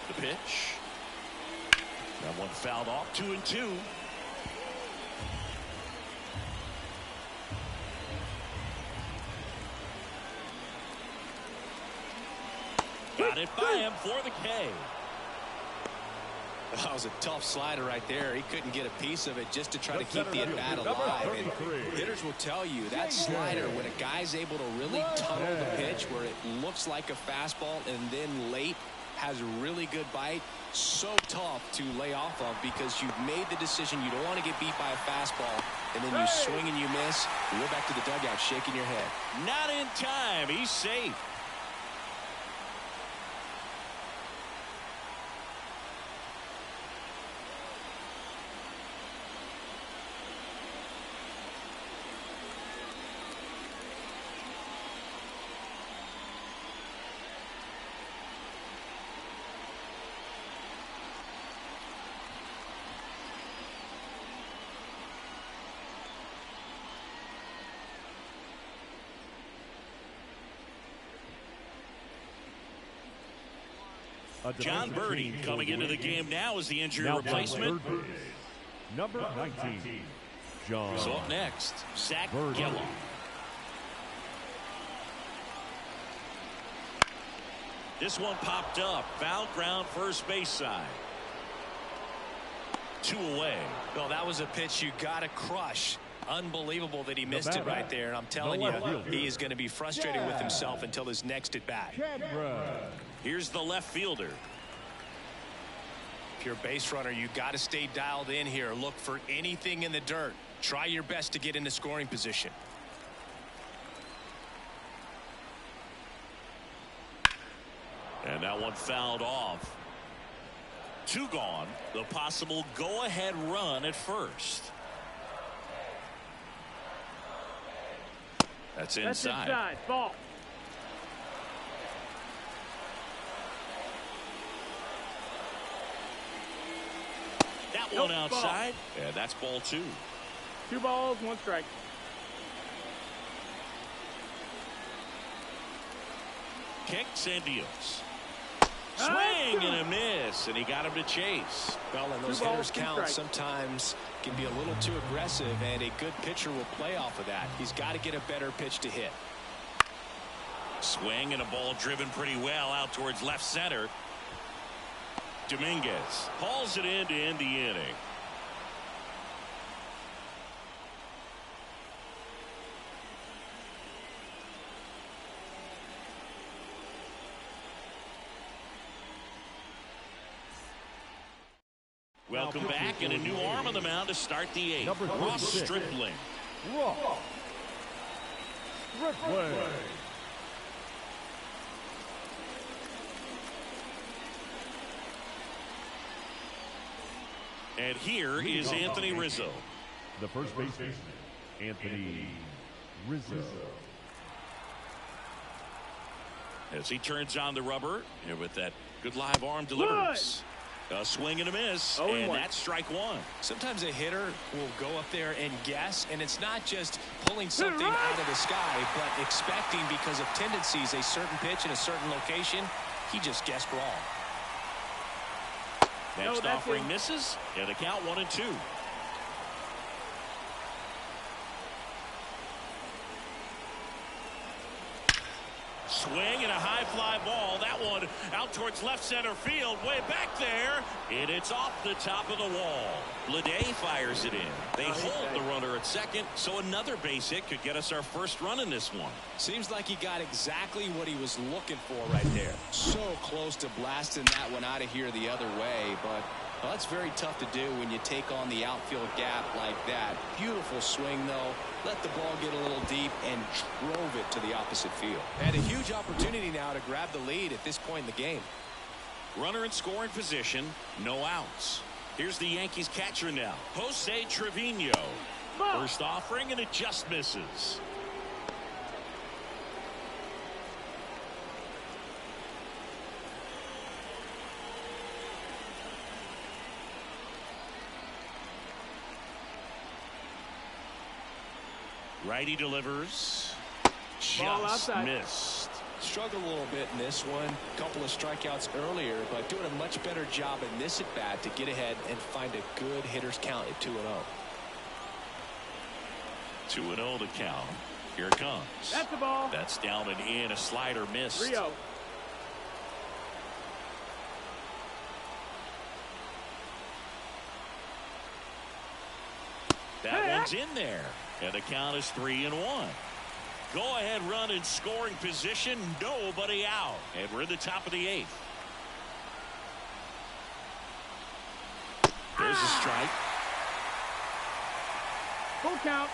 S1: The pitch. That one fouled off. 2-2. Got it by him for the K.
S2: That was a tough slider right there. He couldn't get a piece of it just to try to keep the at-bat alive. And hitters will tell you that slider, when a guy's able to really tunnel the pitch where it looks like a fastball and then late has a really good bite, so tough to lay off of because you've made the decision you don't want to get beat by a fastball, and then you swing and you miss. You're back to the dugout shaking your head.
S1: Not in time. He's safe. John Birdie coming into the game now as the injury replacement.
S3: Number 19, John.
S1: So up next, Zach Gallo. This one popped up. Foul ground, first base side. 2 away.
S2: Well, that was a pitch you got to crush. Unbelievable that he missed it right there. And I'm telling you, he is going to be frustrated with himself until his next at bat.
S1: Here's the left fielder.
S2: If you're a base runner, you got to stay dialed in here. Look for anything in the dirt. Try your best to get into scoring position.
S1: And that one fouled off. 2 gone. The possible go-ahead run at first. That's inside.
S4: That's inside. Ball.
S1: That one outside. And that's ball 2.
S4: 2 balls, 1 strike.
S1: Kicks and deals. Swing and a miss, and he got him to chase.
S2: Well, and those hitters count sometimes can be a little too aggressive, and a good pitcher will play off of that. He's got to get a better pitch to hit.
S1: Swing and a ball driven pretty well out towards left center. Dominguez hauls it in to end the inning. Welcome back, and a new arm on the mound to start the 8th. Ross Stripling. And here is Anthony Rizzo.
S3: The first baseman, Anthony Rizzo.
S1: As he turns on the rubber, and with that good live arm delivers. A swing and a miss, and that's strike 1.
S2: Sometimes a hitter will go up there and guess, and it's not just pulling something out of the sky, but expecting because of tendencies a certain pitch in a certain location. He just guessed wrong.
S1: Next offering misses, and the count 1-2. Swing and a high fly ball. That one out towards left center field, way back there, and it's off the top of the wall. Bleday fires it in. They hold the runner at second, so another base hit could get us our first run in this one.
S2: Seems like he got exactly what he was looking for right there. So close to blasting that one out of here the other way, but well, that's very tough to do when you take on the outfield gap like that. Beautiful swing, though. Let the ball get a little deep and drove it to the opposite field. And a huge opportunity now to grab the lead at this point in the game.
S1: Runner in scoring position, no outs. Here's the Yankees catcher now, Jose Trevino. First offering, and it just misses. Righty delivers. Just missed.
S2: Struggled a little bit in this one. A couple of strikeouts earlier, but doing a much better job in this at bat to get ahead and find a good hitter's count at 2-0.
S1: 2-0 the count. Here it comes.
S4: That's the ball.
S1: That's down and in. A slider missed.
S4: Rio.
S1: hangs in there. And the count is 3-1. Go ahead run in scoring position. Nobody out. And we're in the top of the 8th. There's a strike.
S4: Full count.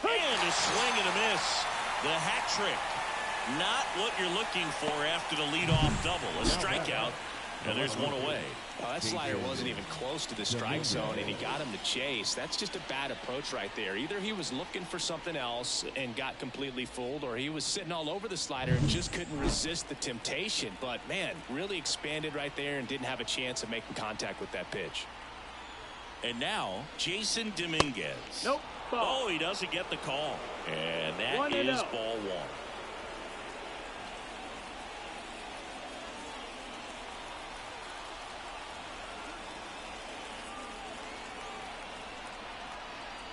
S1: And a swing and a miss. The hat trick. Not what you're looking for after the leadoff double. A strikeout, and there's one away.
S2: Well, that slider wasn't even close to the strike zone, and he got him to chase. That's just a bad approach right there. Either he was looking for something else and got completely fooled, or he was sitting all over the slider and just couldn't resist the temptation. But, man, really expanded right there and didn't have a chance of making contact with that pitch.
S1: And now, Jason Dominguez.
S4: Nope. Ball.
S1: Oh, he doesn't get the call. And that is ball 1.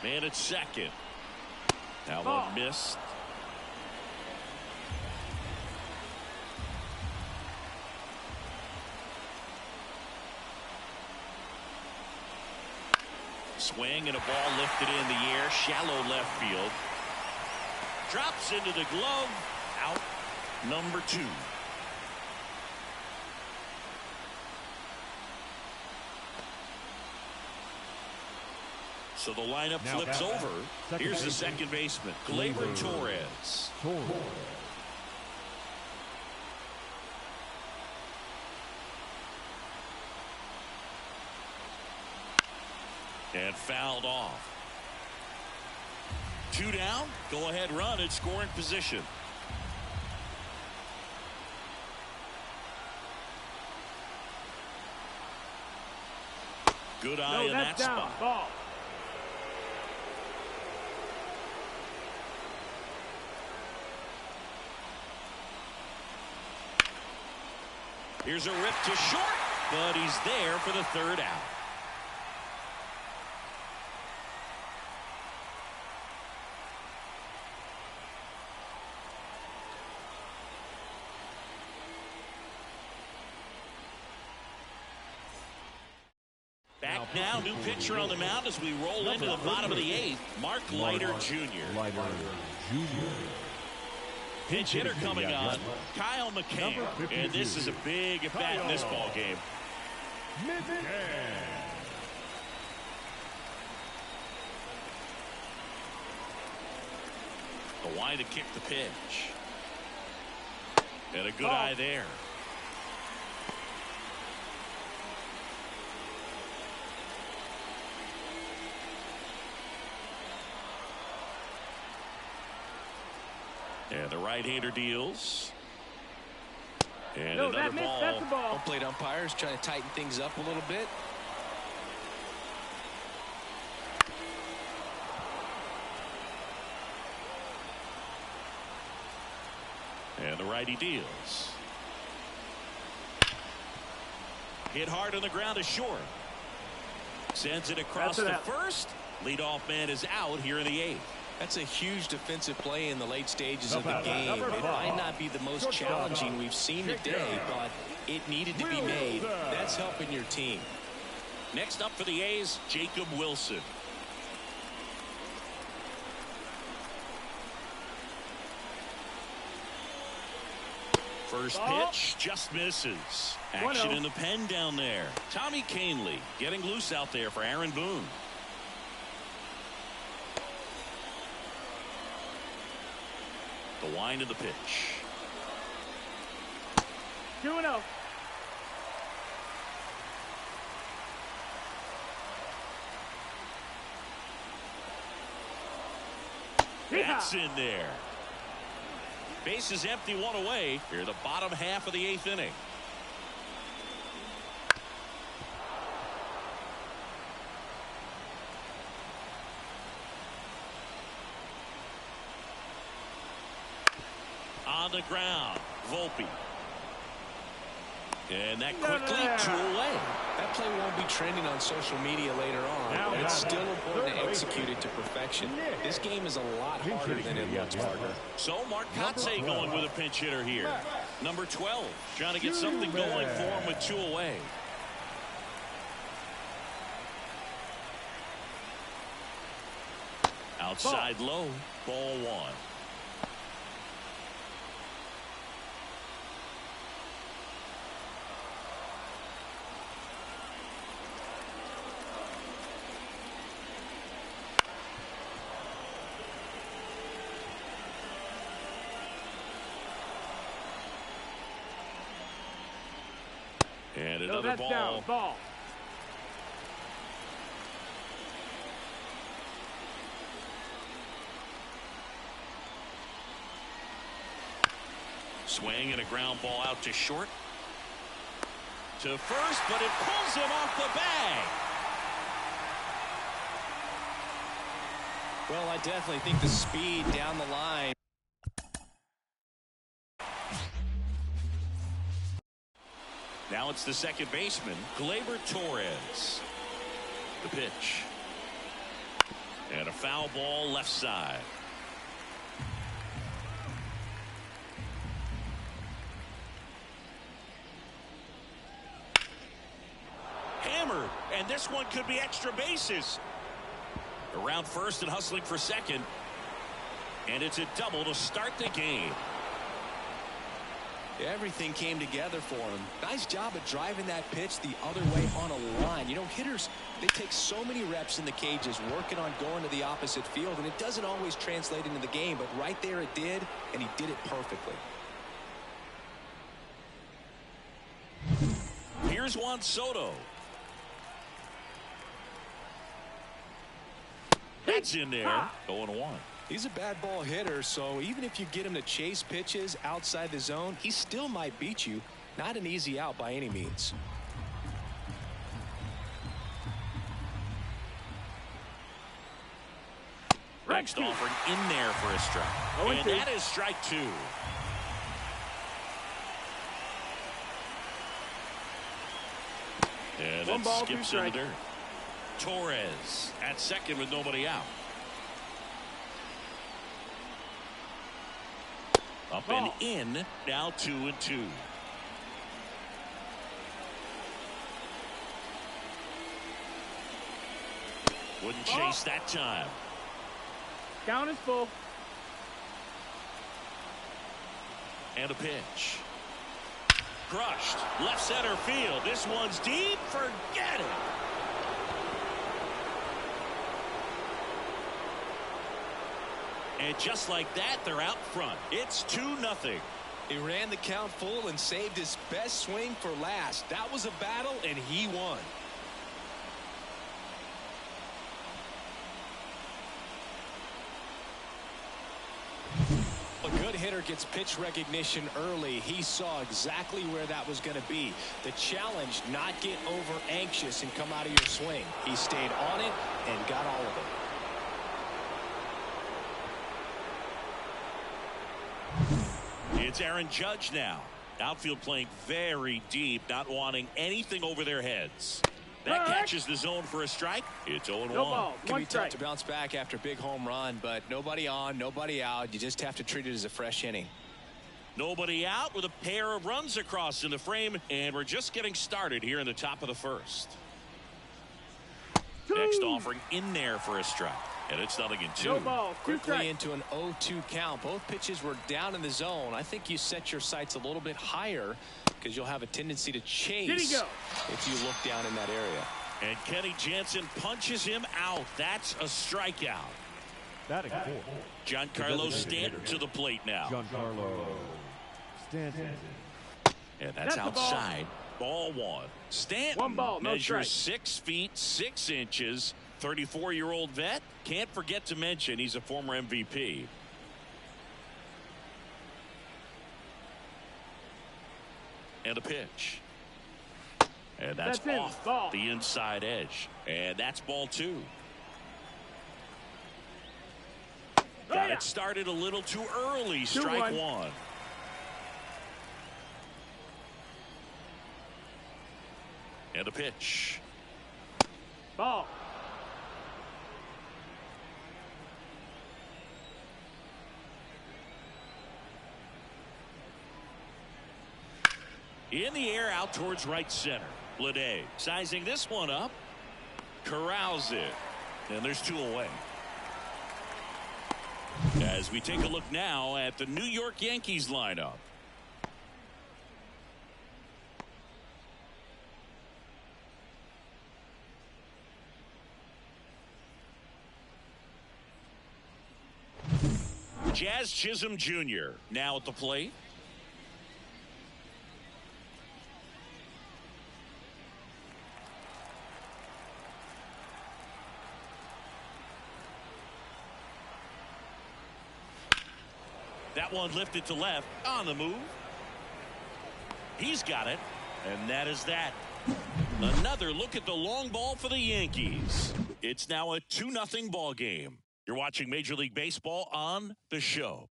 S1: Man at second. That one missed. Swing and a ball lifted in the air. Shallow left field. Drops into the glove. Out. Number 2. So the lineup flips over. Here's the second baseman, Gleyber Torres. And fouled off. 2 down. Go ahead run in scoring position. Good eye in that spot.
S4: Ball.
S1: Here's a rip to short, but he's there for the 3rd out. Back now, new pitcher on the mound as we roll into the bottom of the 8th. Mark Leiter Jr. Pinch hitter coming on, Kyle McCann. And this is a big at bat in this ball game. The wide to kick the pitch. And a good eye there. And the right-hander deals. And another ball.
S4: That's the ball.
S2: Home plate umpires trying to tighten things up a little bit.
S1: And the righty deals. Hit hard on the ground to short. Sends it across the first. Leadoff man is out here in the 8th.
S2: That's a huge defensive play in the late stages of the game. It might not be the most challenging we've seen today, but it needed to be made. That's helping your team.
S1: Next up for the A's, Jacob Wilson. First pitch just misses. Action in the pen down there. Tommy Kahnle getting loose out there for Aaron Boone. The wind of the pitch.
S4: 2-0.
S1: That's in there. Base is empty, 1 away. Here the bottom half of the 8th inning. On the ground, Volpe. And that quickly 2 away.
S2: That play won't be trending on social media later on, but it's still important to execute it to perfection. This game is a lot harder than it looks, partner.
S1: So Mark Kotsay going with a pinch hitter here. Number 12, trying to get something going for him with 2 away. Outside low, ball 1. And another ball.
S4: Down. Ball.
S1: Swing and a ground ball out to short. To first, but it pulls him off the bag.
S2: Well, I definitely think the speed down the line.
S1: Now it's the second baseman, Gleyber Torres. The pitch. And a foul ball left side. Hammered, and this one could be extra bases. Around first and hustling for second. And it's a double to start the game.
S2: Everything came together for him. Nice job of driving that pitch the other way on a line. You know, hitters, they take so many reps in the cages working on going to the opposite field, and it doesn't always translate into the game, but right there it did, and he did it perfectly.
S1: Here's Juan Soto. That's in there. 0-1.
S2: He's a bad ball hitter, so even if you get him to chase pitches outside the zone, he still might beat you. Not an easy out by any means.
S1: Next offering in there for a strike. And that is strike 2. And it skips in the dirt. Torres at second with nobody out. Up and in, now 2-2. Wouldn't chase that time.
S4: Count is full.
S1: And a pitch. Crushed. Left center field. This one's deep. Forget it. And just like that, they're out front. It's 2-0.
S2: He ran the count full and saved his best swing for last. That was a battle, and he won. A good hitter gets pitch recognition early. He saw exactly where that was going to be. The challenge, not get over anxious and come out of your swing. He stayed on it and got all of it.
S1: It's Aaron Judge now. Outfield playing very deep, not wanting anything over their heads. That catches the zone for a strike. It's 0-1.
S4: No ball.
S2: It can be tough to bounce back after a big home run, but nobody on, nobody out. You just have to treat it as a fresh inning.
S1: Nobody out with a pair of runs across in the frame, and we're just getting started here in the top of the first. Next offering in there for a strike. And it's 0-2.
S4: No ball.
S2: Quickly into an 0-2 count. Both pitches were down in the zone. I think you set your sights a little bit higher because you'll have a tendency to chase if you look down in that area.
S1: And Kenny Jansen punches him out. That's a strikeout.
S3: Batting fourth.
S1: Giancarlo Stanton to the plate now.
S3: Giancarlo Stanton.
S1: And that's outside. Ball 1. Stanton measures 6 feet 6 inches. 34-year-old vet. Can't forget to mention he's a former MVP. And a pitch. And that's off the inside edge. And that's ball 2. Got it started a little too early. Strike 1. And a pitch.
S4: Ball.
S1: In the air out towards right center. Bleday sizing this one up. Corrals it. And there's 2 away. As we take a look now at the New York Yankees lineup. Jazz Chisholm Jr. now at the plate. That one lifted to left on the move. He's got it, and that is that. Another look at the long ball for the Yankees. It's now a 2-0 ball game. You're watching Major League Baseball on The Show.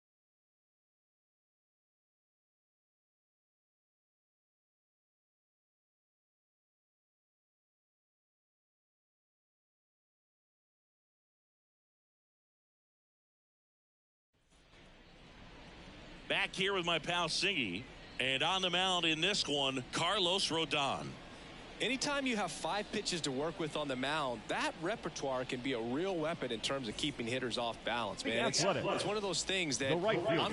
S1: Back here with my pal Singy, and on the mound in this one, Carlos Rodon.
S2: Anytime you have 5 pitches to work with on the mound, that repertoire can be a real weapon in terms of keeping hitters off balance, man. It's one of those things that I'm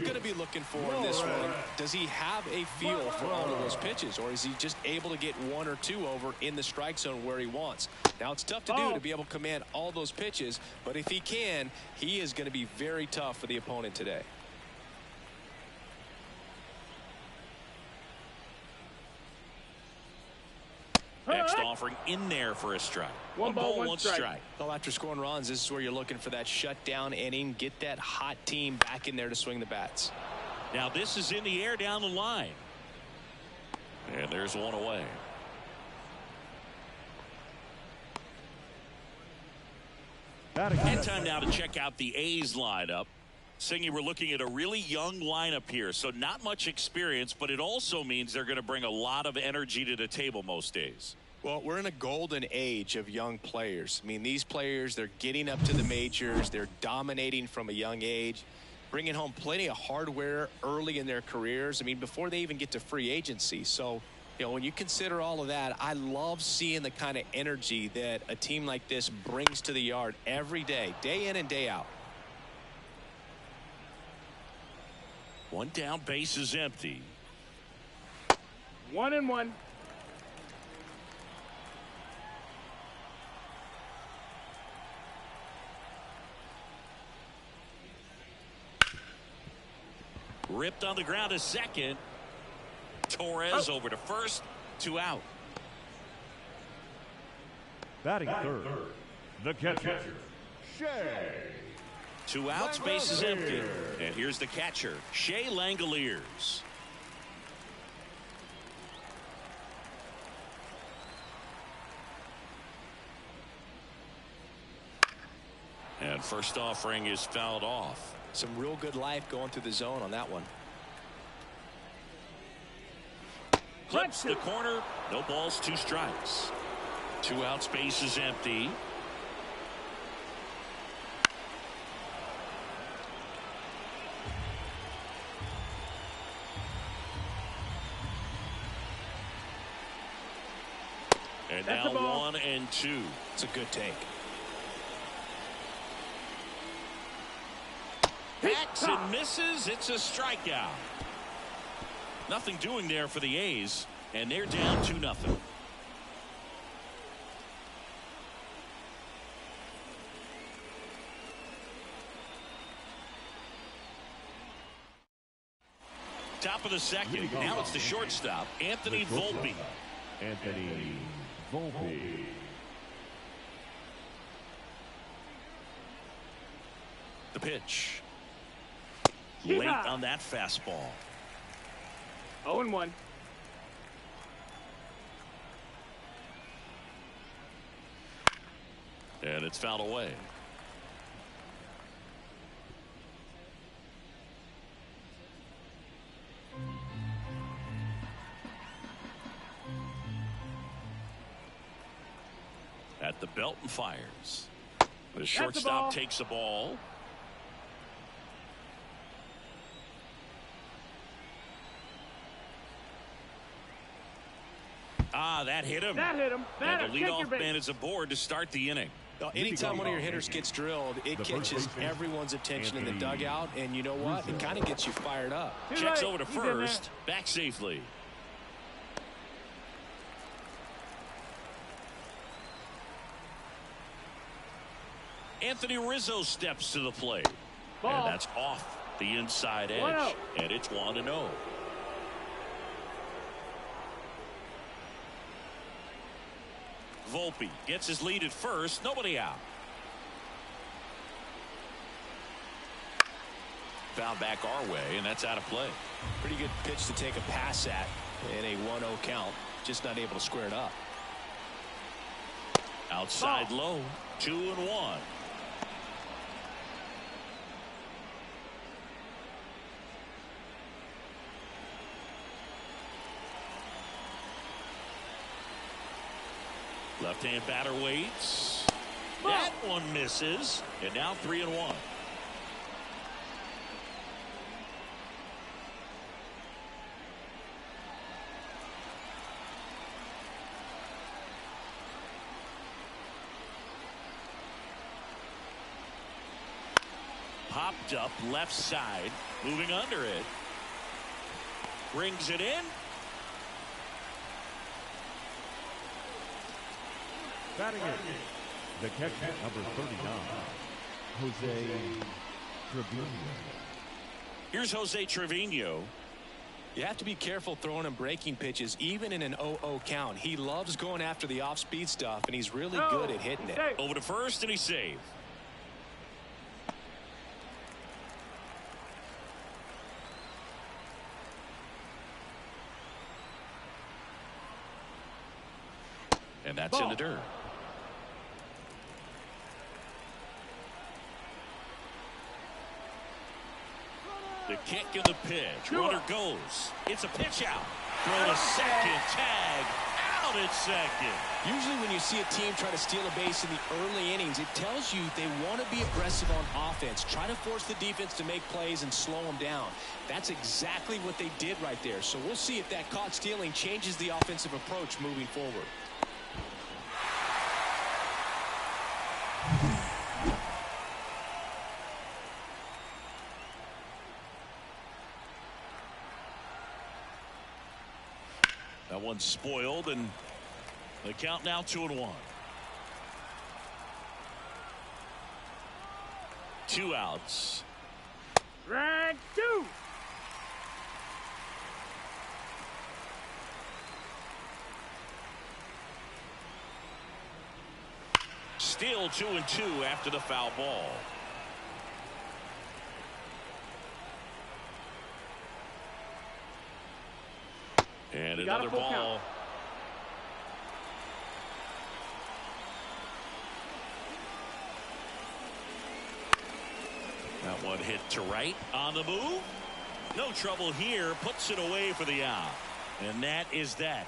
S2: going to be looking for in this one. Does he have a feel for all of those pitches, or is he just able to get 1 or 2 over in the strike zone where he wants? Now, it's tough to do to be able to command all those pitches, but if he can, he is going to be very tough for the opponent today.
S1: Next offering in there for a strike. One ball, one strike.
S2: Well, after scoring runs, this is where you're looking for that shutdown inning. Get that hot team back in there to swing the bats.
S1: Now this is in the air down the line. And there's one away. And time now to check out the A's lineup. Singy, we're looking at a really young lineup here, so not much experience, but it also means they're going to bring a lot of energy to the table most days.
S2: Well, we're in a golden age of young players. I mean, these players, they're getting up to the majors. They're dominating from a young age, bringing home plenty of hardware early in their careers. I mean, before they even get to free agency. So, you know, when you consider all of that, I love seeing the kind of energy that a team like this brings to the yard every day in and day out.
S1: One down, base is empty.
S4: 1-1.
S1: Ripped on the ground to second. Torres over to first. 2 out.
S3: Batting third, the catcher, Shea.
S1: 2 outs, base is empty. And here's the catcher, Shea Langoliers. And first offering is fouled off.
S2: Some real good life going through the zone on that one.
S1: Clips the corner. No balls, 2 strikes. 2 outs, base is empty. And now 1 and 2.
S2: It's a good take.
S1: Hacks and misses. It's a strikeout. Nothing doing there for the A's, and they're down 2-0. Top of the second. Now it's the shortstop, Anthony Volpe.
S3: Anthony Volpe.
S1: The pitch. Late on that fastball.
S4: 0-1.
S1: And it's fouled away. At the belt and fires. The shortstop takes the ball. Ah, that hit him.
S4: That hit him.
S1: And the leadoff man is aboard to start the inning.
S2: Anytime one of your hitters gets drilled, it catches everyone's attention in the dugout, and you know what? It kind of gets you fired up.
S1: Checks over to first, back safely. Anthony Rizzo steps to the plate.
S4: Ball.
S1: And that's off the inside edge. And it's 1-0. Volpe gets his lead at first. Nobody out. Found back our way, and that's out of play.
S2: Pretty good pitch to take a pass at in a 1-0 count. Just not able to square it up.
S1: Outside low. 2-1. Left-hand batter waits. That one misses. And now 3-1. Popped up left side. Moving under it. Brings it in.
S3: Batting it, the catcher, number 39, Jose Trevino.
S1: Here's Jose Trevino.
S2: You have to be careful throwing him breaking pitches, even in an 0-0 count. He loves going after the off-speed stuff, and he's really good at hitting it.
S1: Over to first, and he's saved. And that's in the dirt. The kick and the pitch. Runner goes. It's a pitch out. Throw to second. Tag. Out at second.
S2: Usually when you see a team try to steal a base in the early innings, it tells you they want to be aggressive on offense. Try to force the defense to make plays and slow them down. That's exactly what they did right there. So we'll see if that caught stealing changes the offensive approach moving forward.
S1: That one's spoiled, and the count now 2-1. 2 outs.
S4: Strike 2.
S1: Still 2-2 after the foul ball. And another ball. Count. That one hit to right. On the move. No trouble here. Puts it away for the out. And that is that.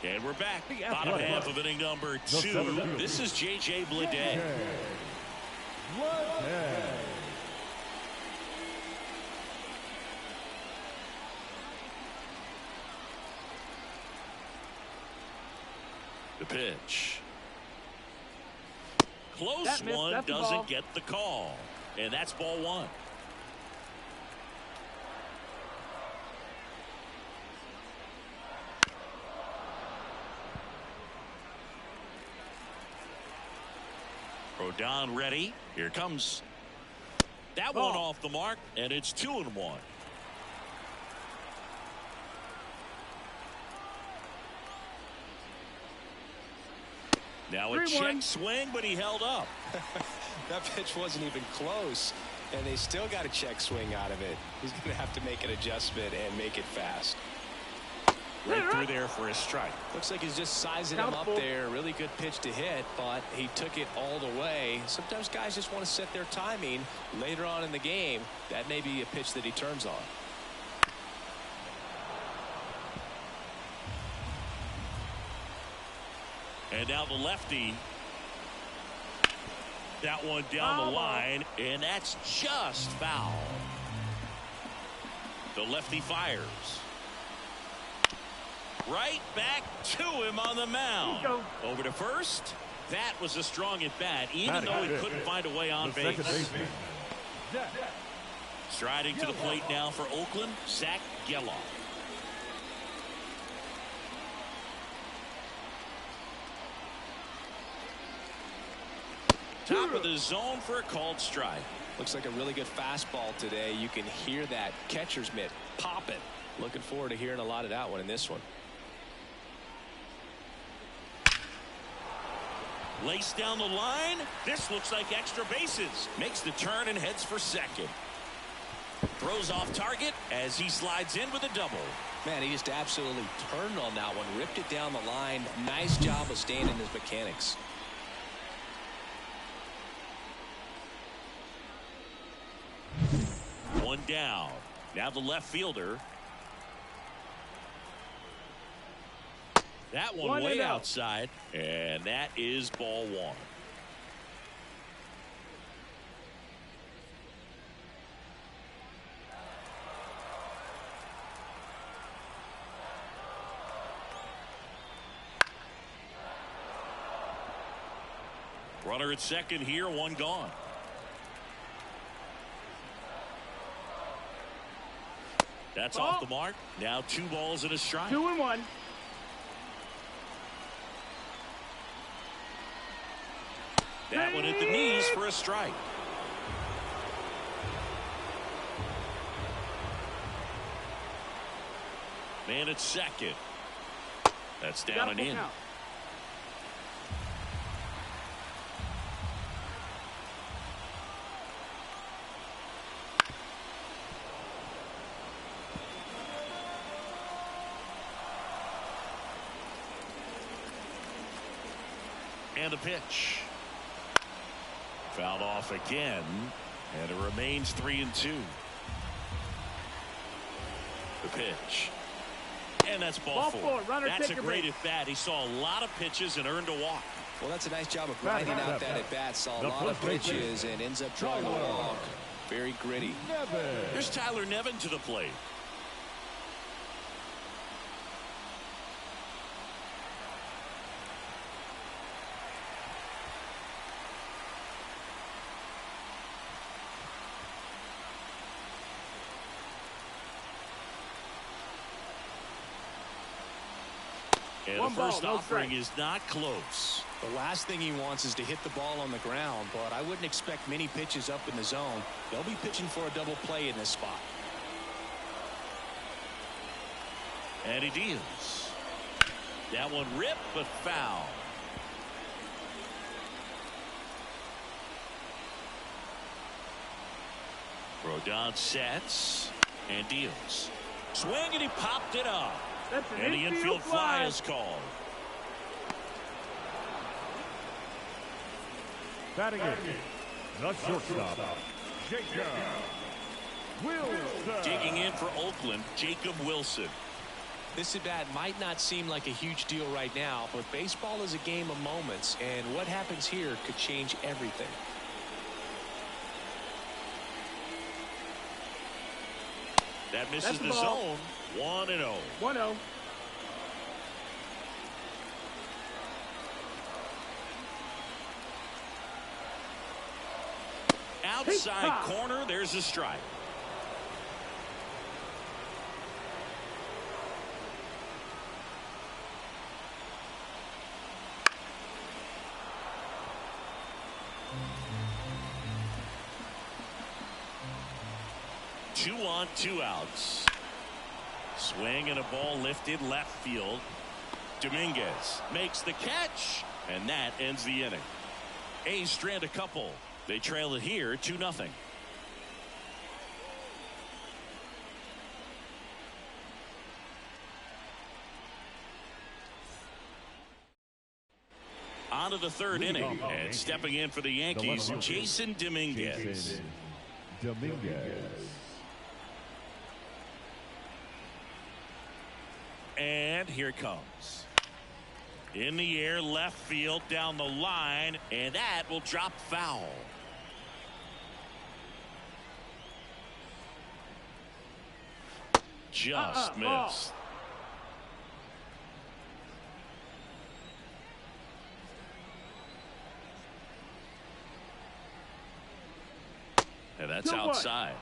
S1: And we're back. Bottom half of inning number 2. This is J.J. Bleday. The pitch. Close one, doesn't get the call. And that's ball 1. Rodon ready. Here comes. That one off the mark, and it's 2-1. Now a check swing, but he held up.
S2: That pitch wasn't even close, and they still got a check swing out of it. He's going to have to make an adjustment and make it fast.
S1: Right through there for a strike.
S2: Looks like he's just sizing him up there. Really good pitch to hit, but he took it all the way. Sometimes guys just want to set their timing later on in the game. That may be a pitch that he turns on. And now the lefty.
S1: That one down the line, and that's just foul. The lefty fires. Right back to him on the mound. Over to first. That was a strong at bat, even though he couldn't find a way on base. Striding to the plate now for Oakland, Zach Geloff. Top of the zone for a called strike.
S2: Looks like a really good fastball today. You can hear that catcher's mitt pop it. Looking forward to hearing a lot of that one in this one.
S1: Laced down the line. This looks like extra bases. Makes the turn and heads for second. Throws off target as he slides in with a double.
S2: Man, he just absolutely turned on that one. Ripped it down the line. Nice job of staying in his mechanics.
S1: One down. Now the left fielder. That one way outside, and that is ball one. Runner at second here, one gone. That's off the mark. Now 2 balls and a strike.
S4: 2-1.
S1: That one at the knees for a strike. Man at second. That's down and in. And a pitch. Fouled off again, and it remains 3-2. The pitch. And that's ball four. That's a great at bat. He saw a lot of pitches and earned a walk.
S2: Well, that's a nice job of grinding out that at bat. Saw a lot of pitches and ends up drawing a walk. Very gritty.
S1: There's Tyler Nevin to the plate. And the first offering is not close.
S2: The last thing he wants is to hit the ball on the ground, but I wouldn't expect many pitches up in the zone. They'll be pitching for a double play in this spot.
S1: And he deals. That one ripped, but foul. Rodon sets and deals. Swing, and he popped it up. And the infield fly is called.
S3: Batting in, the shortstop, Jacob Wilson.
S1: Digging in for Oakland, Jacob Wilson.
S2: This at bat might not seem like a huge deal right now, but baseball is a game of moments, and what happens here could change everything.
S1: That misses the zone. 1-0.
S4: 1-0.
S1: Outside corner, there's a strike. Two on, 2 outs. Swing and a ball lifted left field. Dominguez makes the catch, and that ends the inning. A's strand a couple. They trail it here 2-0. On to the third inning, and stepping in for the Yankees, Jason Dominguez. And here it comes. In the air, left field, down the line, and that will drop foul. Just missed. And that's outside.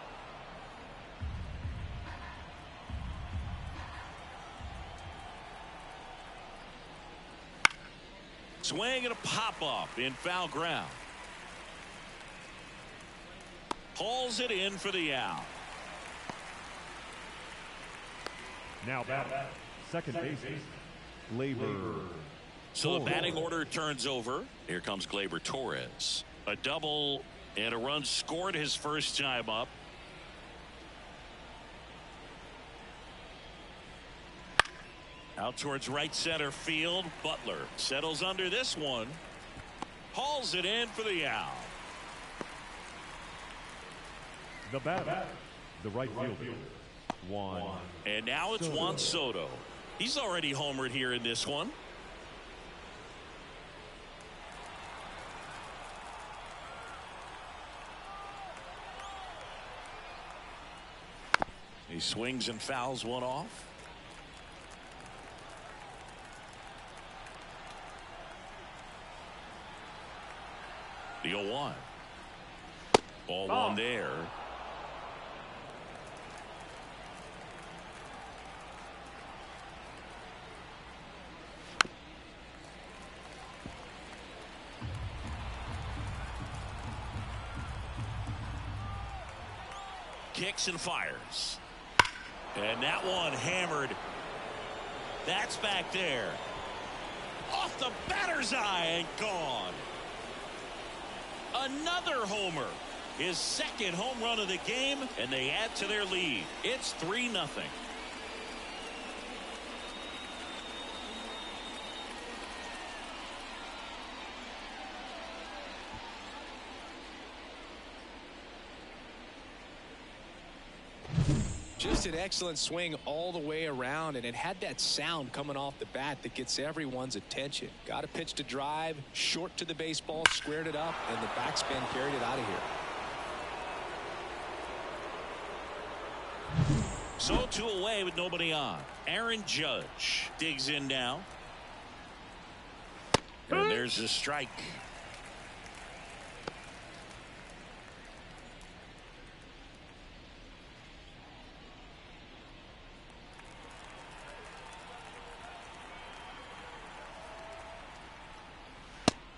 S1: Swing and a pop-up in foul ground. Pulls it in for the out.
S3: Now batting, second baseman, Gleyber.
S1: So the batting order turns over. Here comes Gleyber Torres. A double and a run scored his first time up. Out towards right center field. Butler settles under this one. Hauls it in for the out.
S3: The batter, the right fielder, Juan.
S1: And now it's Juan Soto. He's already homered here in this one. He swings and fouls one off. The 0-1. Ball one there. Kicks and fires. And that one hammered. That's back there. Off the batter's eye and gone. Another homer. His second home run of the game, and they add to their lead. It's 3-0.
S2: Just an excellent swing all the way around, and it had that sound coming off the bat that gets everyone's attention. Got a pitch to drive, short to the baseball, squared it up, and the backspin carried it out of here.
S1: So 2 away with nobody on. Aaron Judge digs in now. And there's a strike.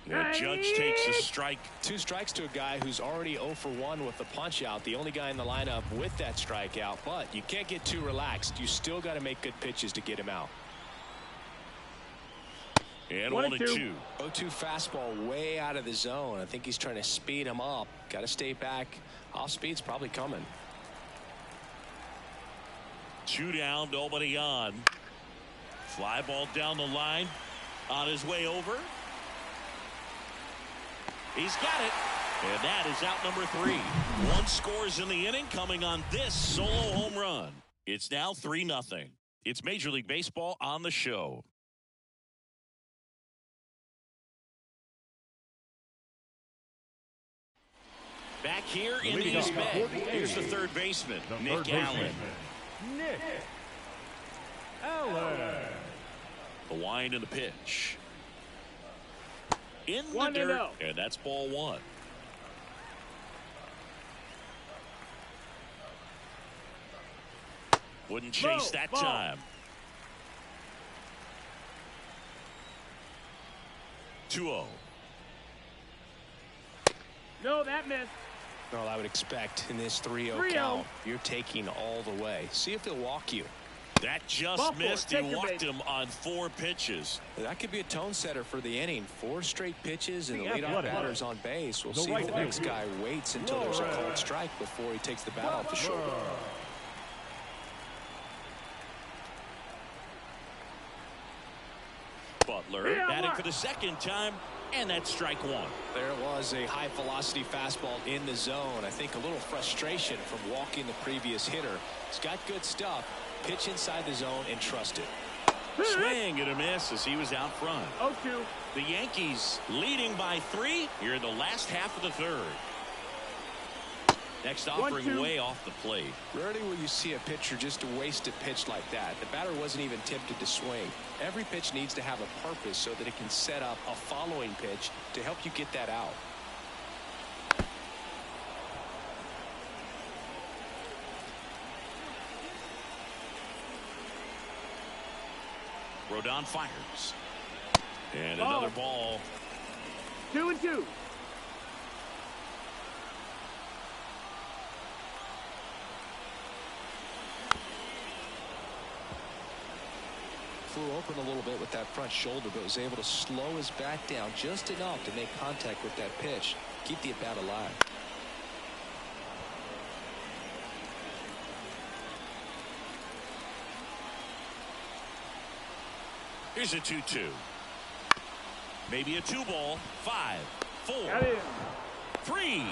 S1: And Judge takes a strike.
S2: 2 strikes to a guy who's already 0 for 1 with the punch out. The only guy in the lineup with that strikeout. But you can't get too relaxed. You still got to make good pitches to get him out.
S1: And 1-2.
S2: 0-2 fastball way out of the zone. I think he's trying to speed him up. Got to stay back. Off speed's probably coming.
S1: 2 down, nobody on. Fly ball down the line. On his way over. He's got it. And that is out number 3. 1 scores in the inning coming on this solo home run. It's now 3-0. It's Major League Baseball on the show. Back here in the East Bay, here's the third baseman, Nick Allen.
S3: Nick Allen.
S1: The wind and the pitch. In the dirt, and that's ball 1. Wouldn't chase that time. 2-0.
S4: No, that missed.
S2: Well, I would expect in this 3-0 count, you're taking all the way. See if he'll walk you.
S1: That just missed. He walked him on 4 pitches.
S2: That could be a tone setter for the inning. 4 straight pitches and the leadoff batter's on base. We'll see if the next guy waits until there's a called strike before he takes the bat off the shoulder.
S1: Butler batting for the second time, and that's strike 1.
S2: There was a high velocity fastball in the zone. I think a little frustration from walking the previous hitter. He's got good stuff. Pitch inside the zone and trust it.
S1: Swing and a miss as he was out front.
S4: 0-2.
S1: The Yankees leading by 3 here in the last half of the third. Next offering way off the plate.
S2: Rarely will you see a pitcher just waste a pitch like that. The batter wasn't even tempted to swing. Every pitch needs to have a purpose so that it can set up a following pitch to help you get that out.
S1: Rodon fires. And another ball.
S4: 2-2.
S2: Flew open a little bit with that front shoulder, but was able to slow his back down just enough to make contact with that pitch. Keep the at-bat alive.
S1: Here's a 2-2. Maybe a 2-ball. 5, 4, 3.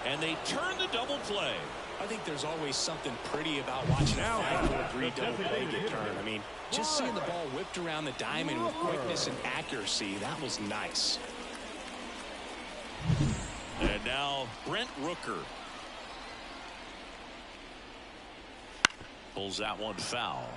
S1: And they turn the double play.
S2: I think there's always something pretty about watching a 5-4-3 double play get turned. I mean, just seeing the ball whipped around the diamond with quickness and accuracy, that was nice.
S1: And now Brent Rooker pulls that one foul.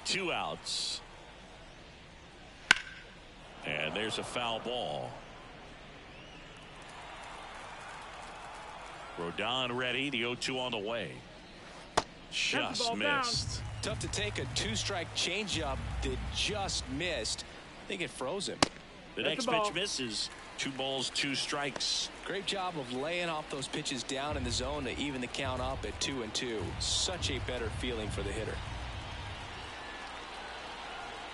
S1: Two outs. And there's a foul ball. Rodon ready. The 0-2 on the way. Just missed.
S2: Tough to take a 2-strike changeup that just missed. I think it froze him.
S1: The next pitch misses. 2 balls, 2 strikes.
S2: Great job of laying off those pitches down in the zone to even the count up at 2-2. Such a better feeling for the hitter.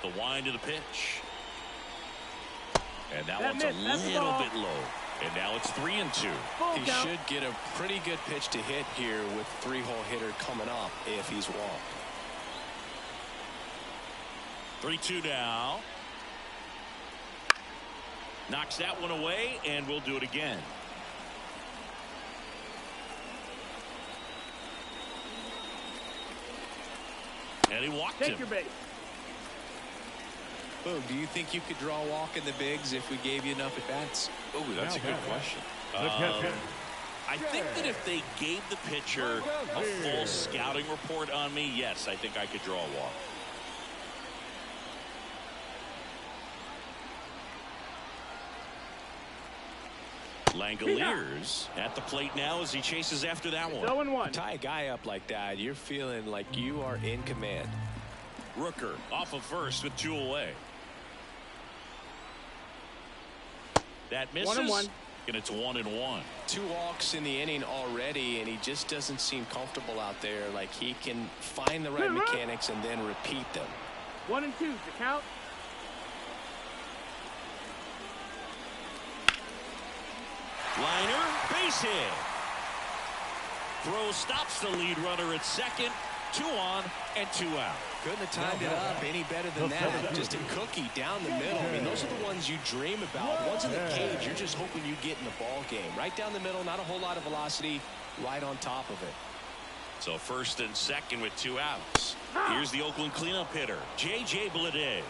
S1: The wind of the pitch. And that one's a little bit low. And now it's 3-2.
S2: He should get a pretty good pitch to hit here with 3-hole hitter coming up if he's walked.
S1: 3-2 now. Knocks that one away, and we'll do it again. And he walked him.
S4: Take your base.
S2: Boog, do you think you could draw a walk in the bigs if we gave you enough at bats?
S1: Oh, that's a good question. I think that if they gave the pitcher a full scouting report on me, yes, I think I could draw a walk. Langoliers at the plate now as he chases after that one.
S4: 0-1.
S2: Tie a guy up like that, you're feeling like you are in command.
S1: Rooker off of first with 2 away. That misses.
S4: 1-1.
S1: And it's 1-1.
S2: 2 walks in the inning already, and he just doesn't seem comfortable out there. Like he can find the right mechanics and then repeat them.
S4: 1-2 the count.
S1: Liner, base hit. Throw stops the lead runner at second. 2 on and 2 out.
S2: Couldn't have timed it up any better than that. Just a cookie down the middle. I mean, those are the ones you dream about. Once in the cage, you're just hoping you get in the ball game. Right down the middle, not a whole lot of velocity, right on top of it.
S1: So first and second with 2 outs. Here's the Oakland cleanup hitter, J.J. Bleday.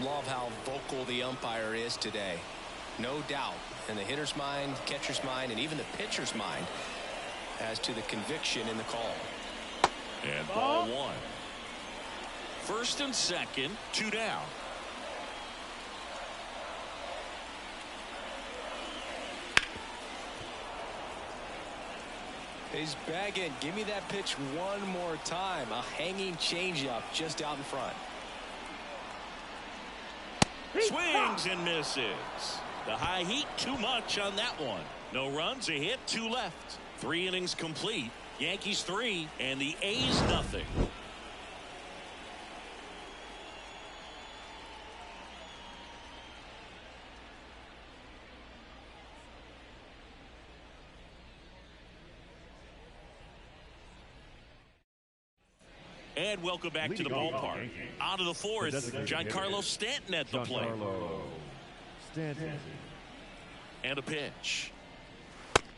S2: Love how vocal the umpire is today. No doubt in the hitter's mind, catcher's mind, and even the pitcher's mind as to the conviction in the call.
S1: And ball 1. First and second, 2 down.
S2: He's bagging. Give me that pitch one more time. A hanging changeup just out in front.
S1: Swings and misses. The high heat too much on that one. No runs, a hit, 2 left. 3 innings complete. Yankees 3 and the A's nothing. And And welcome back to the ballpark. On to the fourth, Giancarlo Stanton at the plate. And a pitch.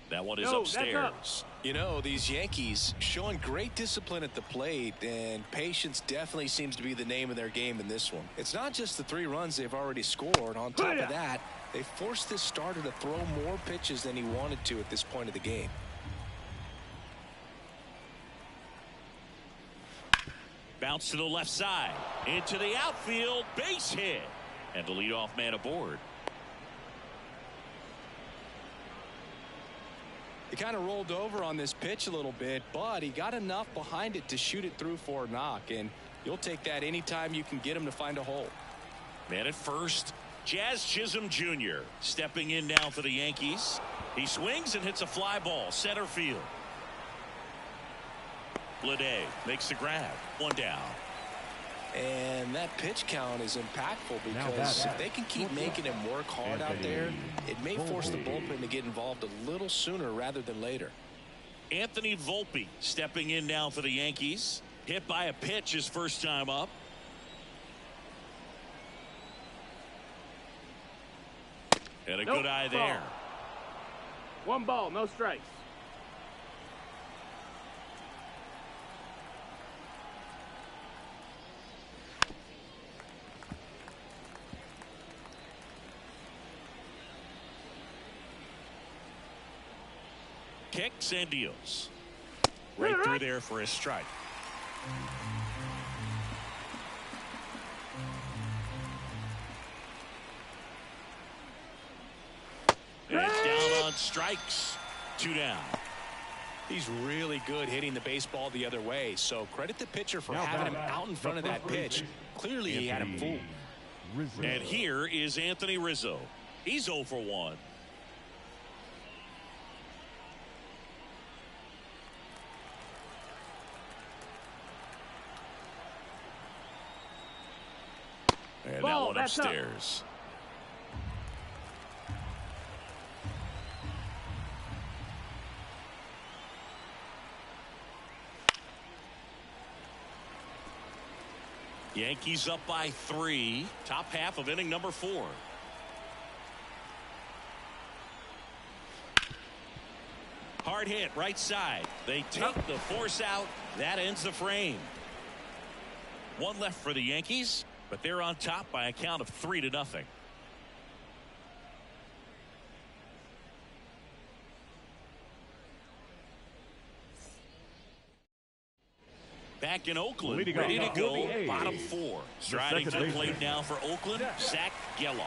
S1: That one is upstairs.
S2: You know, these Yankees showing great discipline at the plate, and patience definitely seems to be the name of their game in this one. It's not just the 3 runs they've already scored. On top of that, they forced this starter to throw more pitches than he wanted to at this point of the game.
S1: Bounce to the left side. Into the outfield. Base hit. And the leadoff man aboard.
S2: He kind of rolled over on this pitch a little bit, but he got enough behind it to shoot it through for a knock, and you'll take that anytime you can get him to find a hole.
S1: Man at first, Jazz Chisholm Jr. stepping in now for the Yankees. He swings and hits a fly ball center field. Bleday makes the grab. 1 down.
S2: And that pitch count is impactful because if they can keep making him work hard out there, it may force the bullpen to get involved a little sooner rather than later.
S1: Anthony Volpe stepping in now for the Yankees. Hit by a pitch his first time up. And a good eye there.
S4: 1 ball, no strikes.
S1: Kicks and deals. Right through there for a strike. And down on strikes. 2 down.
S2: He's really good hitting the baseball the other way, so credit the pitcher for having him out in front of that pitch. Clearly he had him fooled.
S1: And here is Anthony Rizzo. He's 0 for 1. And that one upstairs. Yankees up by 3. Top half of inning number 4. Hard hit right side. They take the force out. That ends the frame. 1 left for the Yankees, but they're on top by a count of 3-0. Back in Oakland, ready to go, bottom 4. Striding to the plate now for Oakland, Zach Geloff.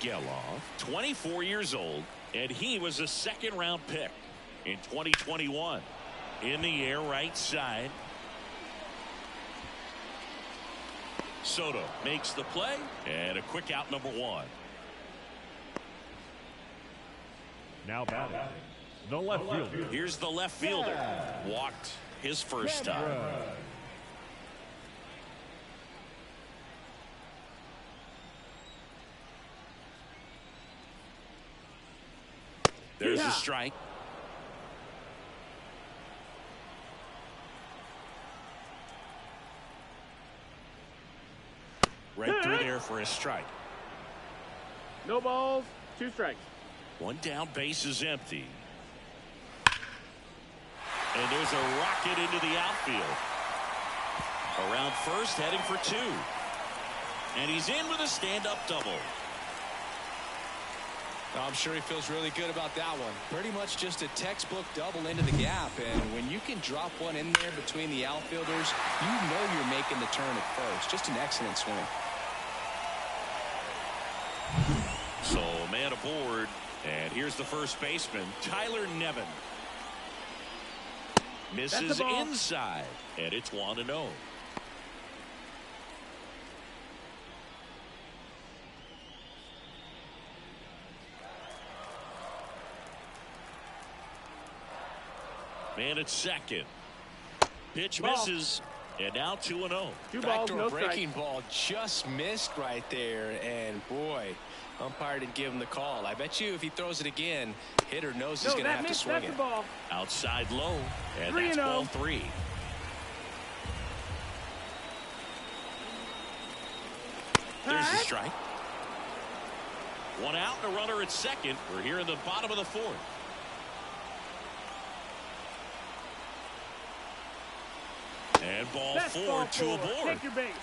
S1: Geloff, 24 years old, and he was a 2nd-round pick in 2021. In the air, right side. Soto makes the play, and a quick out, number 1.
S3: Now batting, the left fielder.
S1: Here's the left fielder. Walked his first time. There's a strike. Right through there for a strike.
S4: No balls, 2 strikes.
S1: 1 down, base is empty. And there's a rocket into the outfield. Around first, heading for 2. And he's in with a stand-up double.
S2: I'm sure he feels really good about that one. Pretty much just a textbook double into the gap, and when you can drop one in there between the outfielders, you know you're making the turn at first. Just an excellent swing.
S1: So man aboard, and here's the first baseman, Tyler Nevin. Misses inside, and it's 1-0. Man at second. Pitch misses, and now 2-0.
S4: 2 balls, no
S2: breaking ball just missed right there, and boy, umpire didn't give him the call. I bet you if he throws it again, hitter knows he's going to have to swing it.
S1: Outside low, and that's ball 3. There's the strike. One out and a runner at second. We're here in the bottom of the fourth. And ball four, two aboard.
S4: Take your base.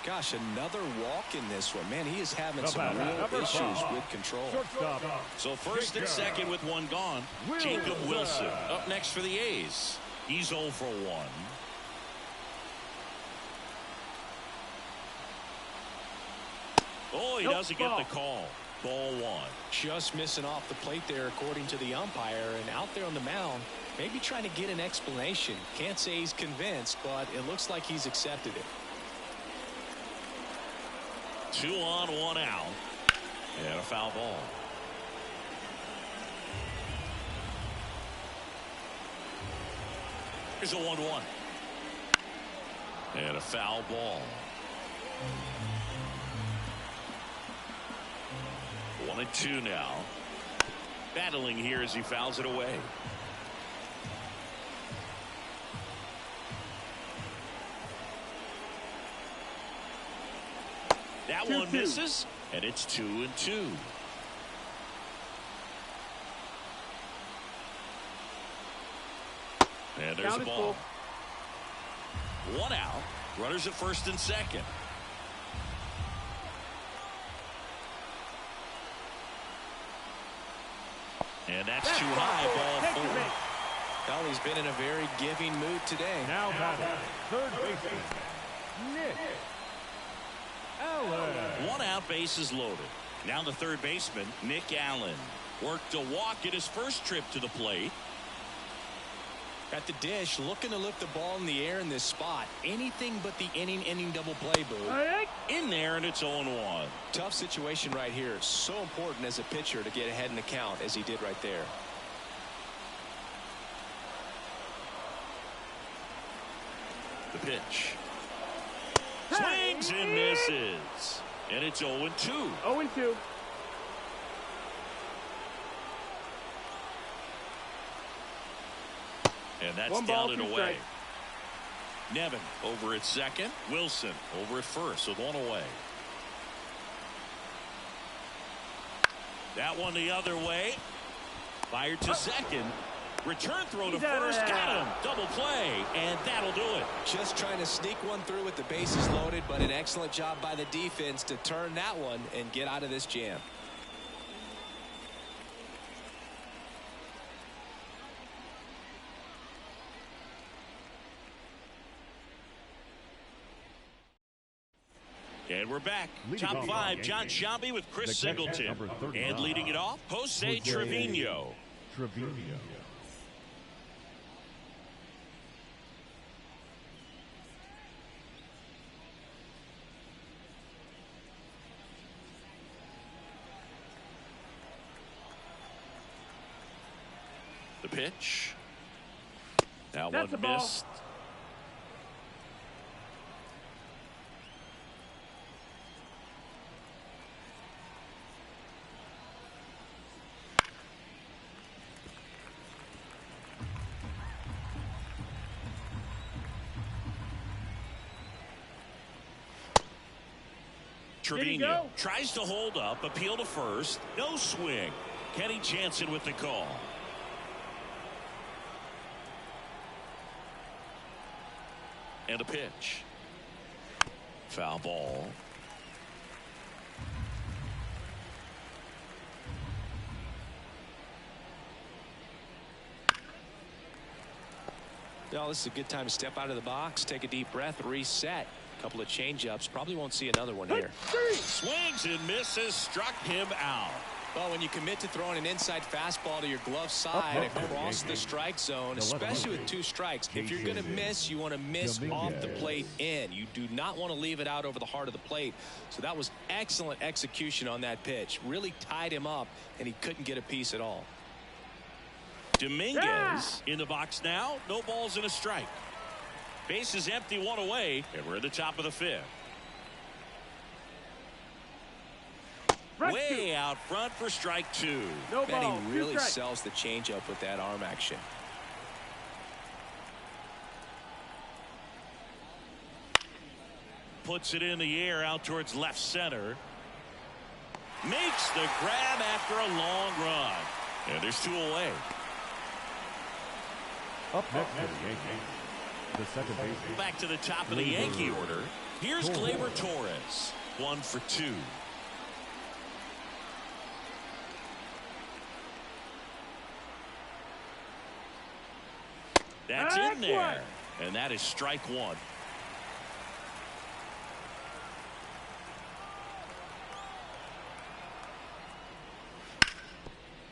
S2: Gosh, another walk in this one. Man, he is having some real issues with control.
S1: So first and second with one gone. Jacob Wilson up next for the A's. He's 0 for 1. Oh, he doesn't get the call. Ball 1.
S2: Just missing off the plate there, according to the umpire. And out there on the mound, maybe trying to get an explanation. Can't say he's convinced, but it looks like he's accepted it.
S1: 2 on, 1 out. And a foul ball. Here's a 1-1. And a foul ball. 1-2 now. Battling here as he fouls it away. That one misses, and it's 2-2. And there's the ball. 1 out. Runners at first and second. And that's too high. Ball 4.
S2: Well, he's been in a very giving mood today.
S3: Now batting, third baseman, Nick Allen.
S1: 1 out, bases loaded. Now the third baseman, Nick Allen. Worked a walk at his first trip to the plate.
S2: At the dish, looking to lift the ball in the air in this spot. Anything but the inning double play, Boo.
S1: In there, and it's 0-1.
S2: Tough situation right here. So important as a pitcher to get ahead in the count as he did right there.
S1: The pitch. Swings and misses. And it's 0-2.
S4: 0-2.
S1: And that's
S4: 1 ball,
S1: down and
S4: 2
S1: away.
S4: strikes.
S1: Nevin over at second. Wilson over at first with 1 away. That one the other way. Fired to second. Return throw to first. Got him. Double play. And that'll do it.
S2: Just trying to sneak one through with the bases loaded, but an excellent job by the defense to turn that one and get out of this jam.
S1: And we're back. Top 5, John Sciambi with Chris Singleton. And leading it off, Jose Trevino. The pitch. That one missed. Trevino tries to hold up, appeal to first. No swing. Kenny Jansen with the call. And a pitch. Foul ball.
S2: Well, this is a good time to step out of the box, take a deep breath, reset. Couple of change-ups. Probably won't see another one here.
S1: Swings and misses. Struck him out.
S2: Well, when you commit to throwing an inside fastball to your glove side across the strike zone, especially with 2 strikes, if you're going to miss, you want to miss off the plate in. You do not want to leave it out over the heart of the plate. So that was excellent execution on that pitch. Really tied him up, and he couldn't get a piece at all.
S1: Dominguez in the box now. No balls and a strike. Base is empty, 1 away, and we're at the top of the 5th. Way out front for strike 2.
S4: No ball.
S2: And he really sells the changeup with that arm action.
S1: puts it in the air out towards left center. Makes the grab after a long run. And there's 2 away.
S3: Up next to the Yankees, the second baseman.
S1: Back to the top of the Yankee order. Here's Gleyber Torres. 1 for 2. That's in there. And that is strike 1.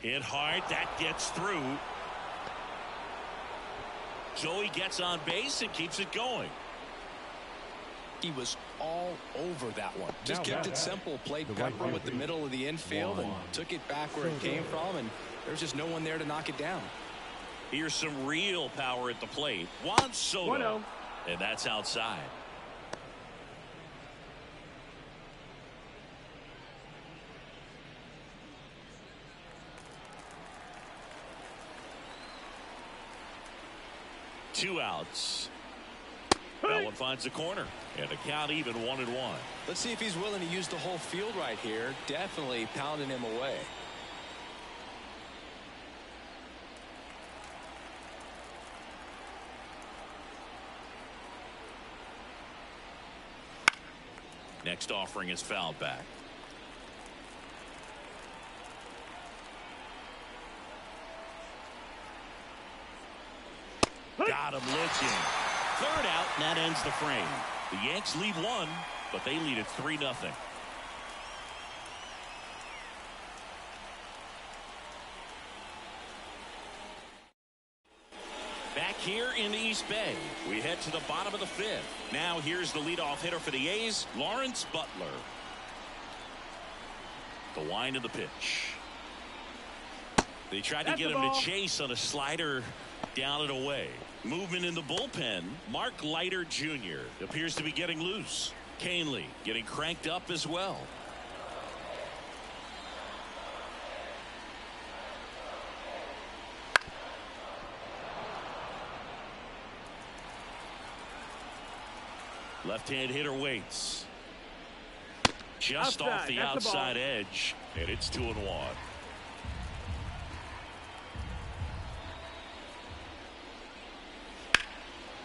S1: Hit hard. That gets through. Joey gets on base and keeps it going.
S2: He was all over that one. Just kept it simple. Played pepper with the middle of the infield and took it back where it came from. And there's just no one there to knock it down.
S1: Here's some real power at the plate. Juan Soto. And that's outside. Two outs. That one finds the corner. And the count even 1-1.
S2: Let's see if he's willing to use the whole field right here. Definitely pounding him away.
S1: Next offering is fouled back. Got him looking. Third out, and that ends the frame. The Yanks lead 1, but they lead it 3-0. Back here in the East Bay, we head to the bottom of the 5th. Now here's the leadoff hitter for the A's, Lawrence Butler. The wind of the pitch. They tried to get him to chase on a slider down and away. Movement in the bullpen. Mark Leiter Jr. appears to be getting loose. Canely getting cranked up as well. Left-hand hitter waits. Just off the outside edge, and it's 2-1.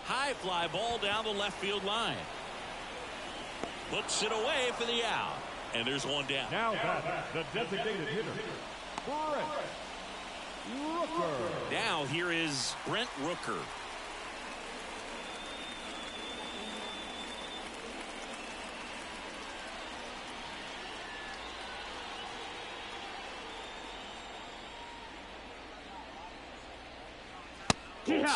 S1: High fly ball down the left field line. Puts it away for the out. And there's one down.
S3: Now back, the designated hitter, Brent Rooker.
S1: Now here is Brent Rooker.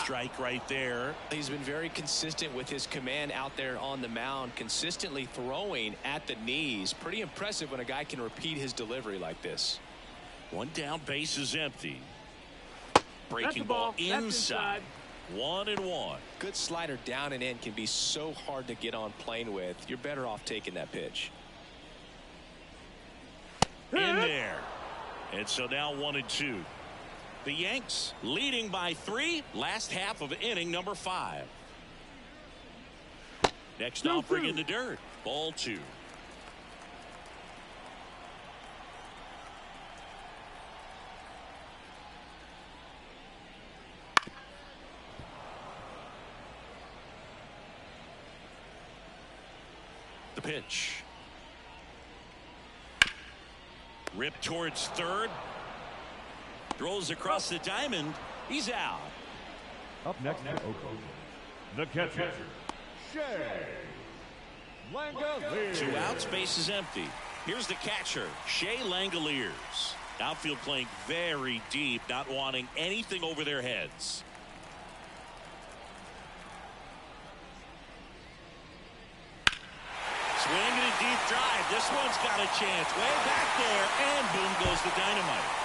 S1: Strike right there.
S2: He's been very consistent with his command out there on the mound, consistently throwing at the knees. Pretty impressive when a guy can repeat his delivery like this.
S1: One down, base is empty. Breaking ball inside. 1-1.
S2: Good slider down and in can be so hard to get on plane with. You're better off taking that pitch.
S1: In there. And so now 1-2. The Yanks leading by 3. Last half of inning number 5. Next offering in the dirt. Ball 2. The pitch. Ripped towards third. Throws across the diamond. He's out.
S3: Up next to Oakland, the catcher, Shea Langeliers.
S1: 2 outs, base is empty. Here's the catcher, Shea Langeliers. Outfield playing very deep, not wanting anything over their heads. Swing and a deep drive. This one's got a chance. Way back there, and boom goes the dynamite.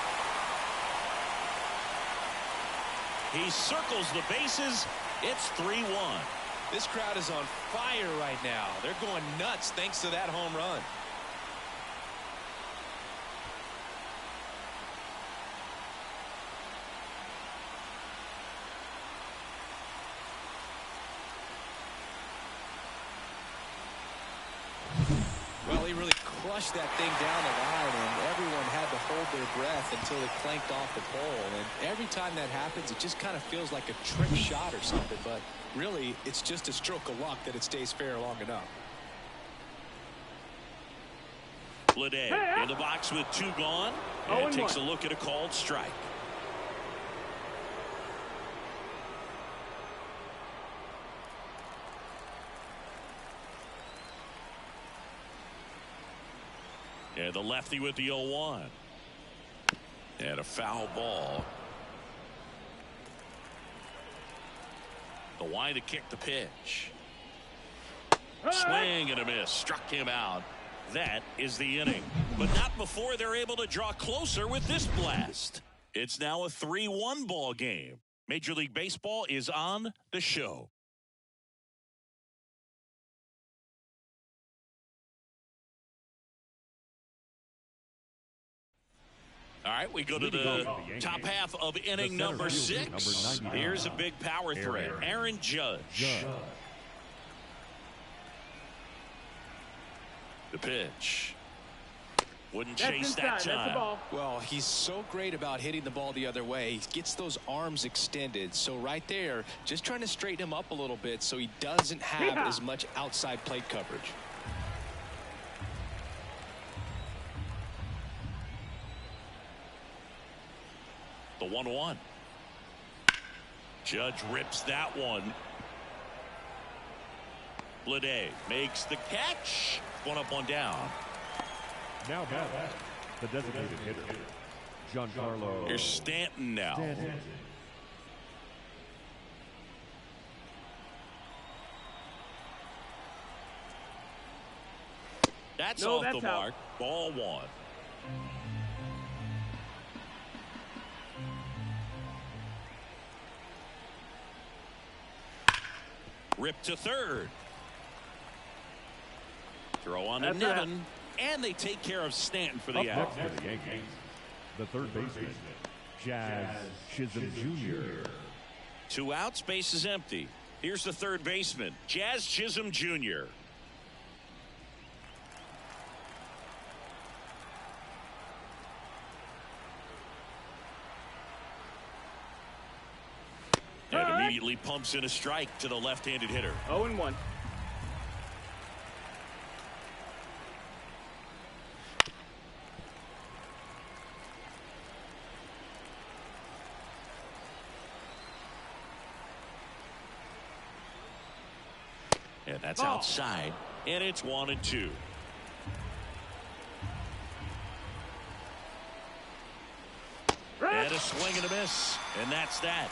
S1: He circles the bases. It's 3-1.
S2: This crowd is on fire right now. They're going nuts thanks to that home run. flushed that thing down the line, and everyone had to hold their breath until it clanked off the pole. And every time that happens, it just kind of feels like a trick shot or something. But really, it's just a stroke of luck that it stays fair long enough.
S1: Bleday in the box with 2 gone, and takes a look at a called strike. And the lefty with the 0-1. And a foul ball. The wind to kick the pitch. Swing and a miss. Struck him out. That is the inning. But not before they're able to draw closer with this blast. It's now a 3-1 ball game. Major League Baseball is on the show. All right, we go to the top half of inning number 6. Here's a big power threat. Aaron Judge. The pitch. Wouldn't chase that time.
S2: Well, he's so great about hitting the ball the other way. He gets those arms extended. So right there, just trying to straighten him up a little bit so he doesn't have as much outside plate coverage.
S1: The 1-1. Judge rips that one. Bleday makes the catch. 1 up, 1 down.
S3: Now back, the designated hitter, Giancarlo.
S1: Here's Stanton now. That's off the mark. Ball 1. Rip to third. Throw on to Nevin. And they take care of Stanton for the out.
S3: For the Yankees, the third baseman, Jazz Chisholm Jr.
S1: 2 outs, base is empty. Here's the third baseman, Jazz Chisholm Jr. And immediately pumps in a strike to the left-handed hitter.
S4: 0-1.
S1: And that's outside, and it's 1-2. And a swing and a miss, and that's that.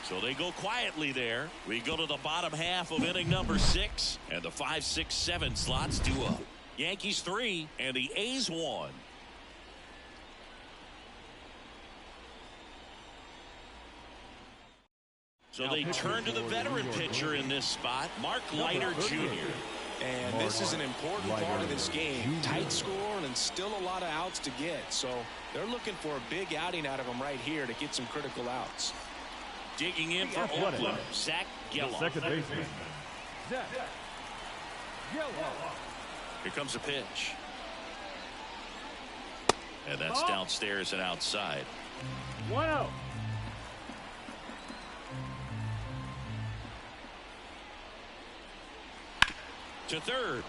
S1: So they go quietly there. We go to the bottom half of inning number 6, and the 5, 6, 7 slots due up. Yankees 3 and the A's 1. So they turn to the veteran pitcher in this spot, Mark Leiter Jr.
S2: And this is an important part of this game. Tight score and still a lot of outs to get. So they're looking for a big outing out of him right here to get some critical outs.
S1: Digging in for Oakland, Zach Geloff.
S3: Second baseman, Zach Geloff.
S1: Here comes a pitch. And that's downstairs and outside.
S4: 1-0.
S1: To third.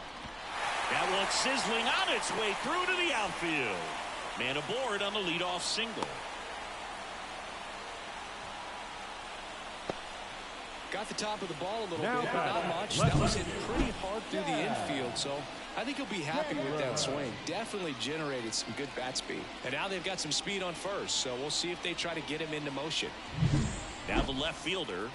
S1: That one's sizzling on its way through to the outfield. Man aboard on the leadoff single.
S2: Got the top of the ball a little bit, but not much. That was hit pretty hard through the infield, so I think he'll be happy with that swing. Definitely generated some good bat speed. And now they've got some speed on first, so we'll see if they try to get him into motion.
S1: Now the left fielder.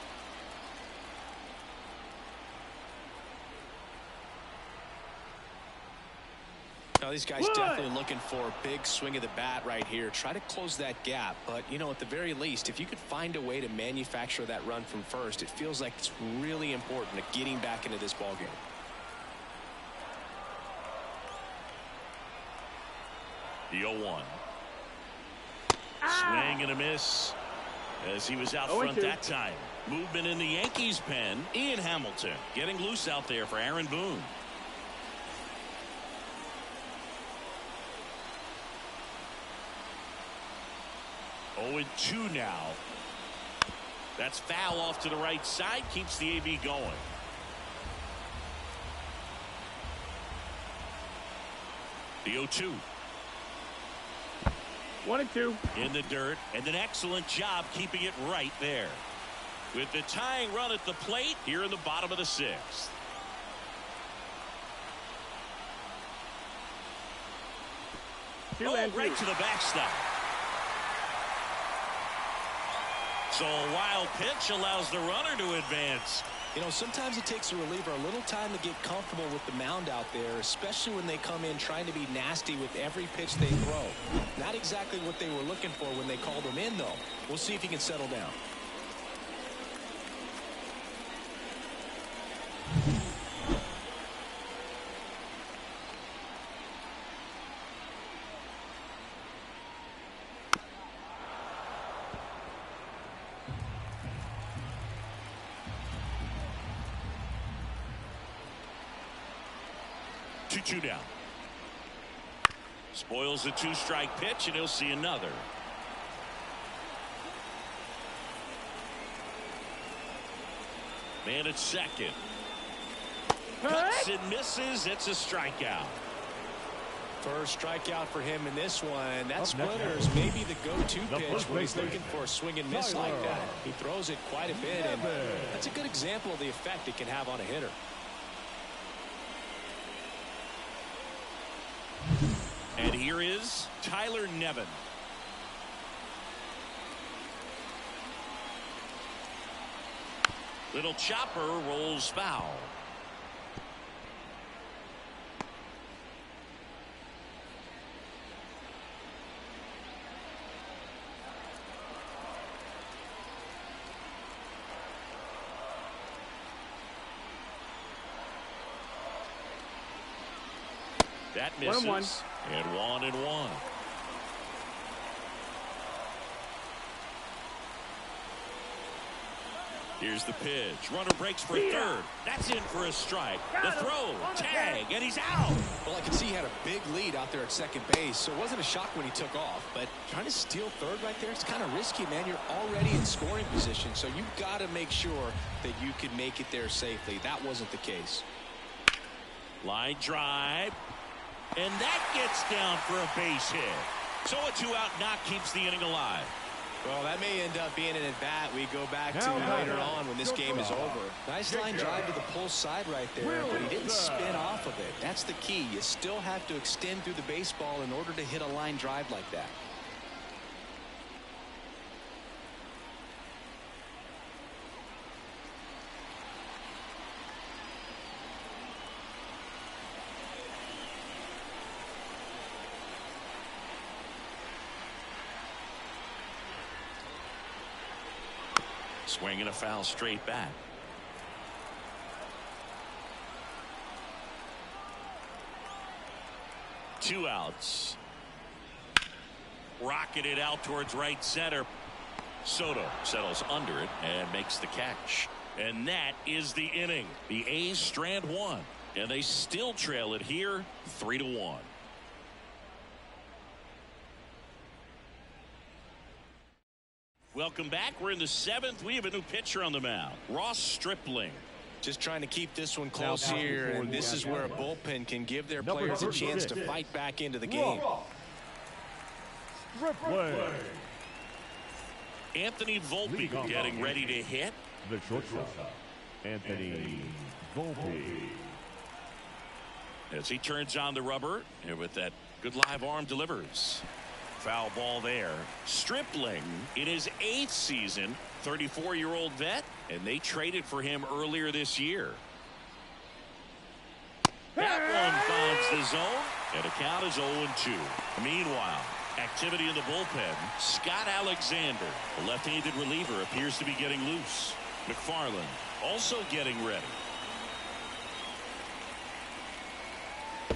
S2: Now these guys definitely looking for a big swing of the bat right here. Try to close that gap. But, you know, at the very least, if you could find a way to manufacture that run from first, it feels like it's really important to getting back into this ball game.
S1: The 0-1. Swing and a miss as he was out front that time. Movement in the Yankees pen. Ian Hamilton getting loose out there for Aaron Boone. 0-2 now. That's foul off to the right side. Keeps the AB going. The 0-2.
S4: 1-2.
S1: In the dirt, and an excellent job keeping it right there. With the tying run at the plate here in the bottom of the 6th. Right to the backstop. So a wild pitch allows the runner to advance.
S2: You know, sometimes it takes a reliever a little time to get comfortable with the mound out there, especially when they come in trying to be nasty with every pitch they throw. Not exactly what they were looking for when they called him in, though. We'll see if he can settle down.
S1: Two down. Spoils the 2-strike pitch, and he'll see another. Man at second. Cuts and misses. It's a strikeout.
S2: First strikeout for him in this one. That splitter is maybe the go-to pitch when he's looking for a swing and miss like that. He throws it quite a bit, and that's a good example of the effect it can have on a hitter.
S1: And here is Tyler Nevin. Little chopper rolls foul. That misses.
S4: 1-1.
S1: And 1-1. Here's the pitch. Runner breaks for third. That's in for a strike. The throw, tag, and he's out.
S2: Well, I can see he had a big lead out there at second base, so it wasn't a shock when he took off. But trying to steal third right there, it's kind of risky, man. You're already in scoring position, so you've got to make sure that you can make it there safely. That wasn't the case.
S1: Line drive. And that gets down for a base hit. So a 2-out knock keeps the inning alive.
S2: Well, that may end up being an at-bat we go back to later on when this game is over. Nice line drive to the pull side right there, but he didn't spin off of it. That's the key. You still have to extend through the baseball in order to hit a line drive like that.
S1: Swinging a foul straight back. Two outs. Rocketed out towards right center. Soto settles under it and makes the catch. And that is the inning. The A's strand one, and they still trail it here 3-1. Welcome back. We're in the 7th. We have a new pitcher on the mound, Ross Stripling.
S2: Just trying to keep this one close here, and this is where a bullpen can give their players a chance to fight back into the game.
S1: Anthony Volpe getting ready to hit.
S3: The shortstop, Anthony Volpe.
S1: As he turns on the rubber, and with that good live arm delivers. Foul ball there. Stripling in his 8th season, 34-year-old vet, and they traded for him earlier this year. That one finds the zone, and the count is 0-2. Meanwhile, activity in the bullpen. Scott Alexander, the left-handed reliever, appears to be getting loose. McFarland also getting ready.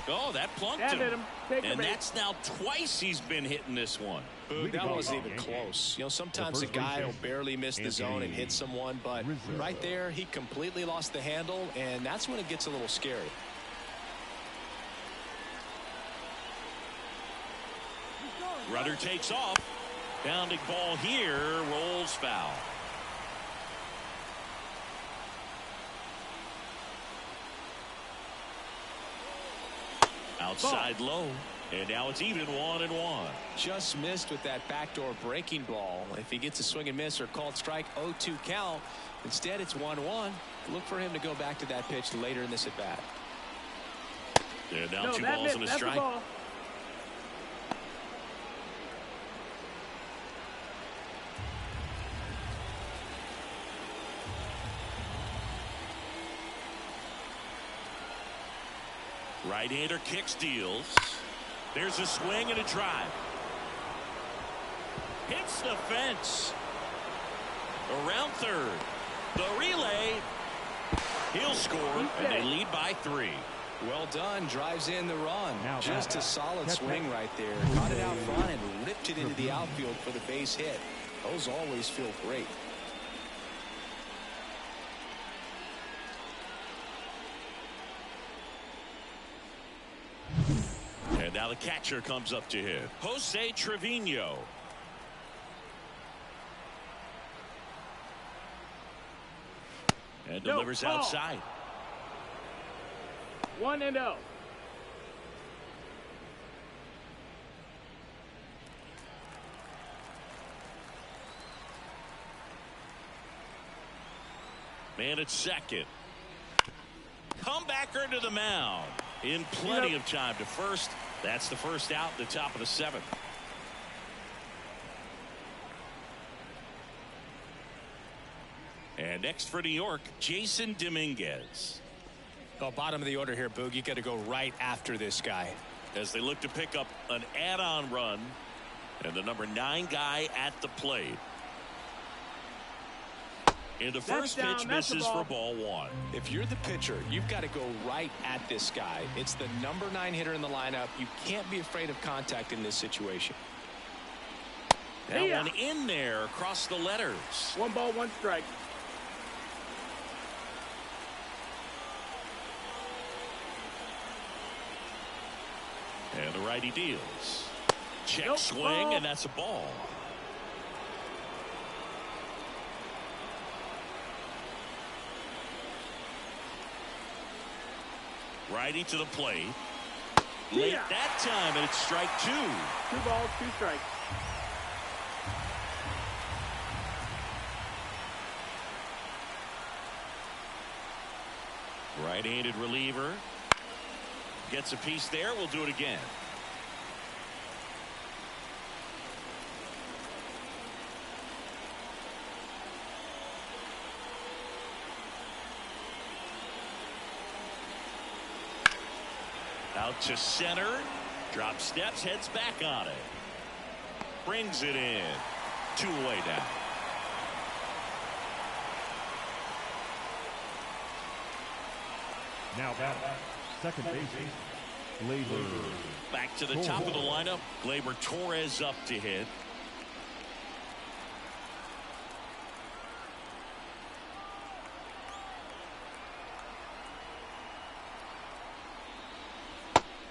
S1: Oh, that plunked him. And that's now twice he's been hitting this one.
S2: That wasn't even close. You know, sometimes a guy will barely miss the zone and hit someone, but right there, he completely lost the handle, and that's when it gets a little scary.
S1: Runner takes off. Bounding ball here, rolls foul. Outside low, and now it's even 1-1.
S2: Just missed with that backdoor breaking ball. If he gets a swing and miss or called strike, 0-2 count. Instead, it's 1-1. Look for him to go back to that pitch later in this at bat.
S1: And now 2 balls and a strike. Right-hander kicks, deals. There's a swing and a drive. Hits the fence. Around third. The relay. He'll score, and they lead by 3.
S2: Well done. Drives in the run. Just a solid swing right there. Caught it out front and ripped it into the outfield for the base hit. Those always feel great.
S1: And now the catcher comes up to hit. Jose Trevino. And delivers outside.
S4: 1-0.
S1: Man at second. Comebacker to the mound. In plenty of time to first. That's the first out at the top of the 7th. And next for New York, Jason Dominguez.
S2: Well, bottom of the order here, Boog. You got to go right after this guy.
S1: As they look to pick up an add-on run. And the number 9 guy at the plate. And the first pitch misses for ball 1.
S2: If you're the pitcher, you've got to go right at this guy. It's the number 9 hitter in the lineup. You can't be afraid of contact in this situation.
S1: That one in there across the letters.
S4: 1 ball, 1 strike.
S1: And the righty deals. Check swing, and that's a ball. Righty to the plate. Late that time, and it's strike 2.
S4: 2 balls, 2 strikes.
S1: Right-handed reliever. Gets a piece there. We'll do it again. Out to center. Drop steps, heads back on it. Brings it in. 2 away now.
S3: Now back. Second baseman, Gleyber.
S1: Back to the top of the lineup. Gleyber Torres up to hit.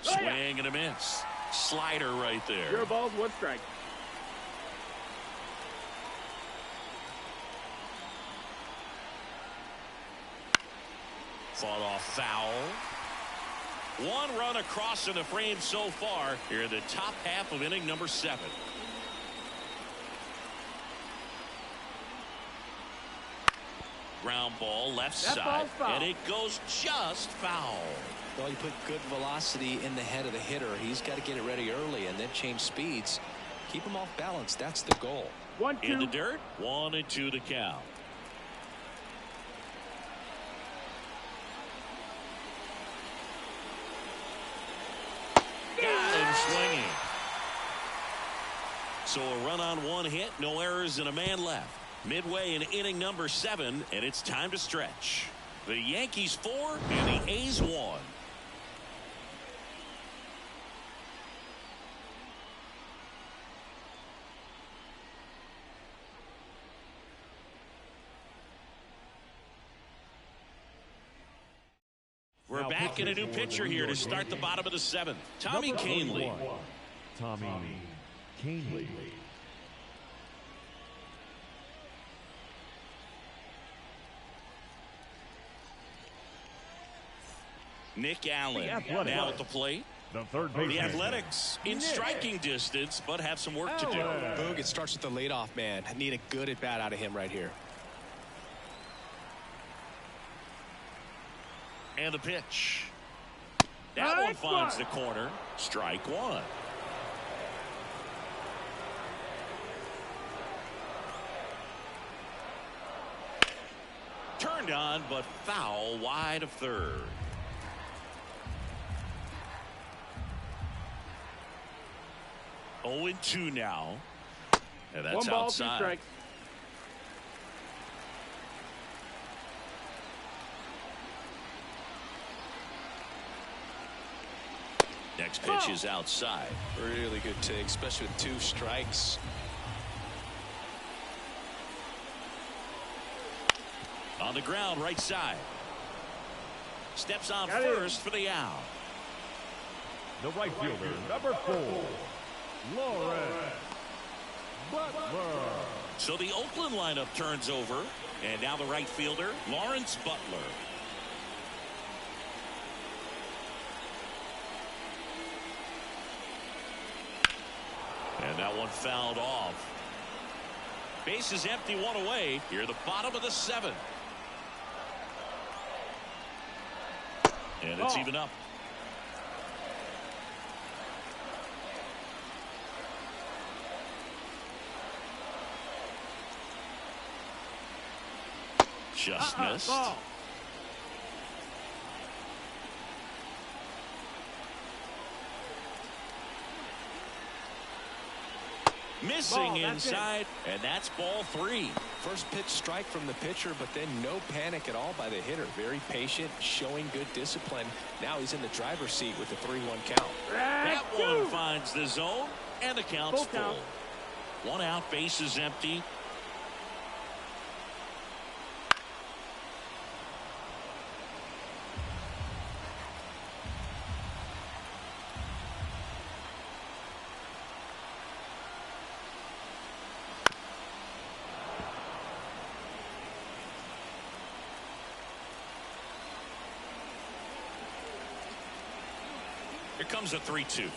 S1: Swing and a miss. Slider right there.
S4: 0 balls, 1 strike.
S1: Fought off foul. 1 run across in the frame so far here in the top half of inning number 7. Ground ball left side, and it goes just foul.
S2: Well, you put good velocity in the head of the hitter. He's got to get it ready early and then change speeds. Keep him off balance. That's the goal.
S4: 1-2.
S1: In the dirt. 1-2 to count. Got him swinging. So a run on 1 hit, no errors, and a man left. Midway in inning number 7, and it's time to stretch. The Yankees 4 and the A's 1. We're back in a new pitcher here to start the bottom of the 7th. Tommy Kahnle.
S3: Tommy Kahnle.
S1: Nick Allen now at the plate.
S3: The third baseman.
S1: The Athletics in striking distance, but have some work to do.
S2: Boog, it starts with the leadoff man. I need a good at bat out of him right here.
S1: And the pitch. That one finds the corner. Strike one. Turned on, but foul wide of third. Oh, and 2 now. And that's
S4: 1 ball,
S1: outside.
S4: 2 strikes.
S1: Next pitch is outside.
S2: Really good take, especially with 2 strikes.
S1: On the ground, right side. Steps on first for the out.
S3: The right fielder, number 4, Lawrence Butler.
S1: So the Oakland lineup turns over, and now the right fielder, Lawrence Butler. And that one fouled off. Base is empty, 1 away. Here, the bottom of the 7th. And it's even up. Just missed. Missing inside, and that's ball 3.
S2: First pitch strike from the pitcher, but then no panic at all by the hitter. Very patient, showing good discipline. Now he's in the driver's seat with the 3-1 count.
S1: That one finds the zone, and the count's full. 1 out, base is empty. Here comes a 3-2.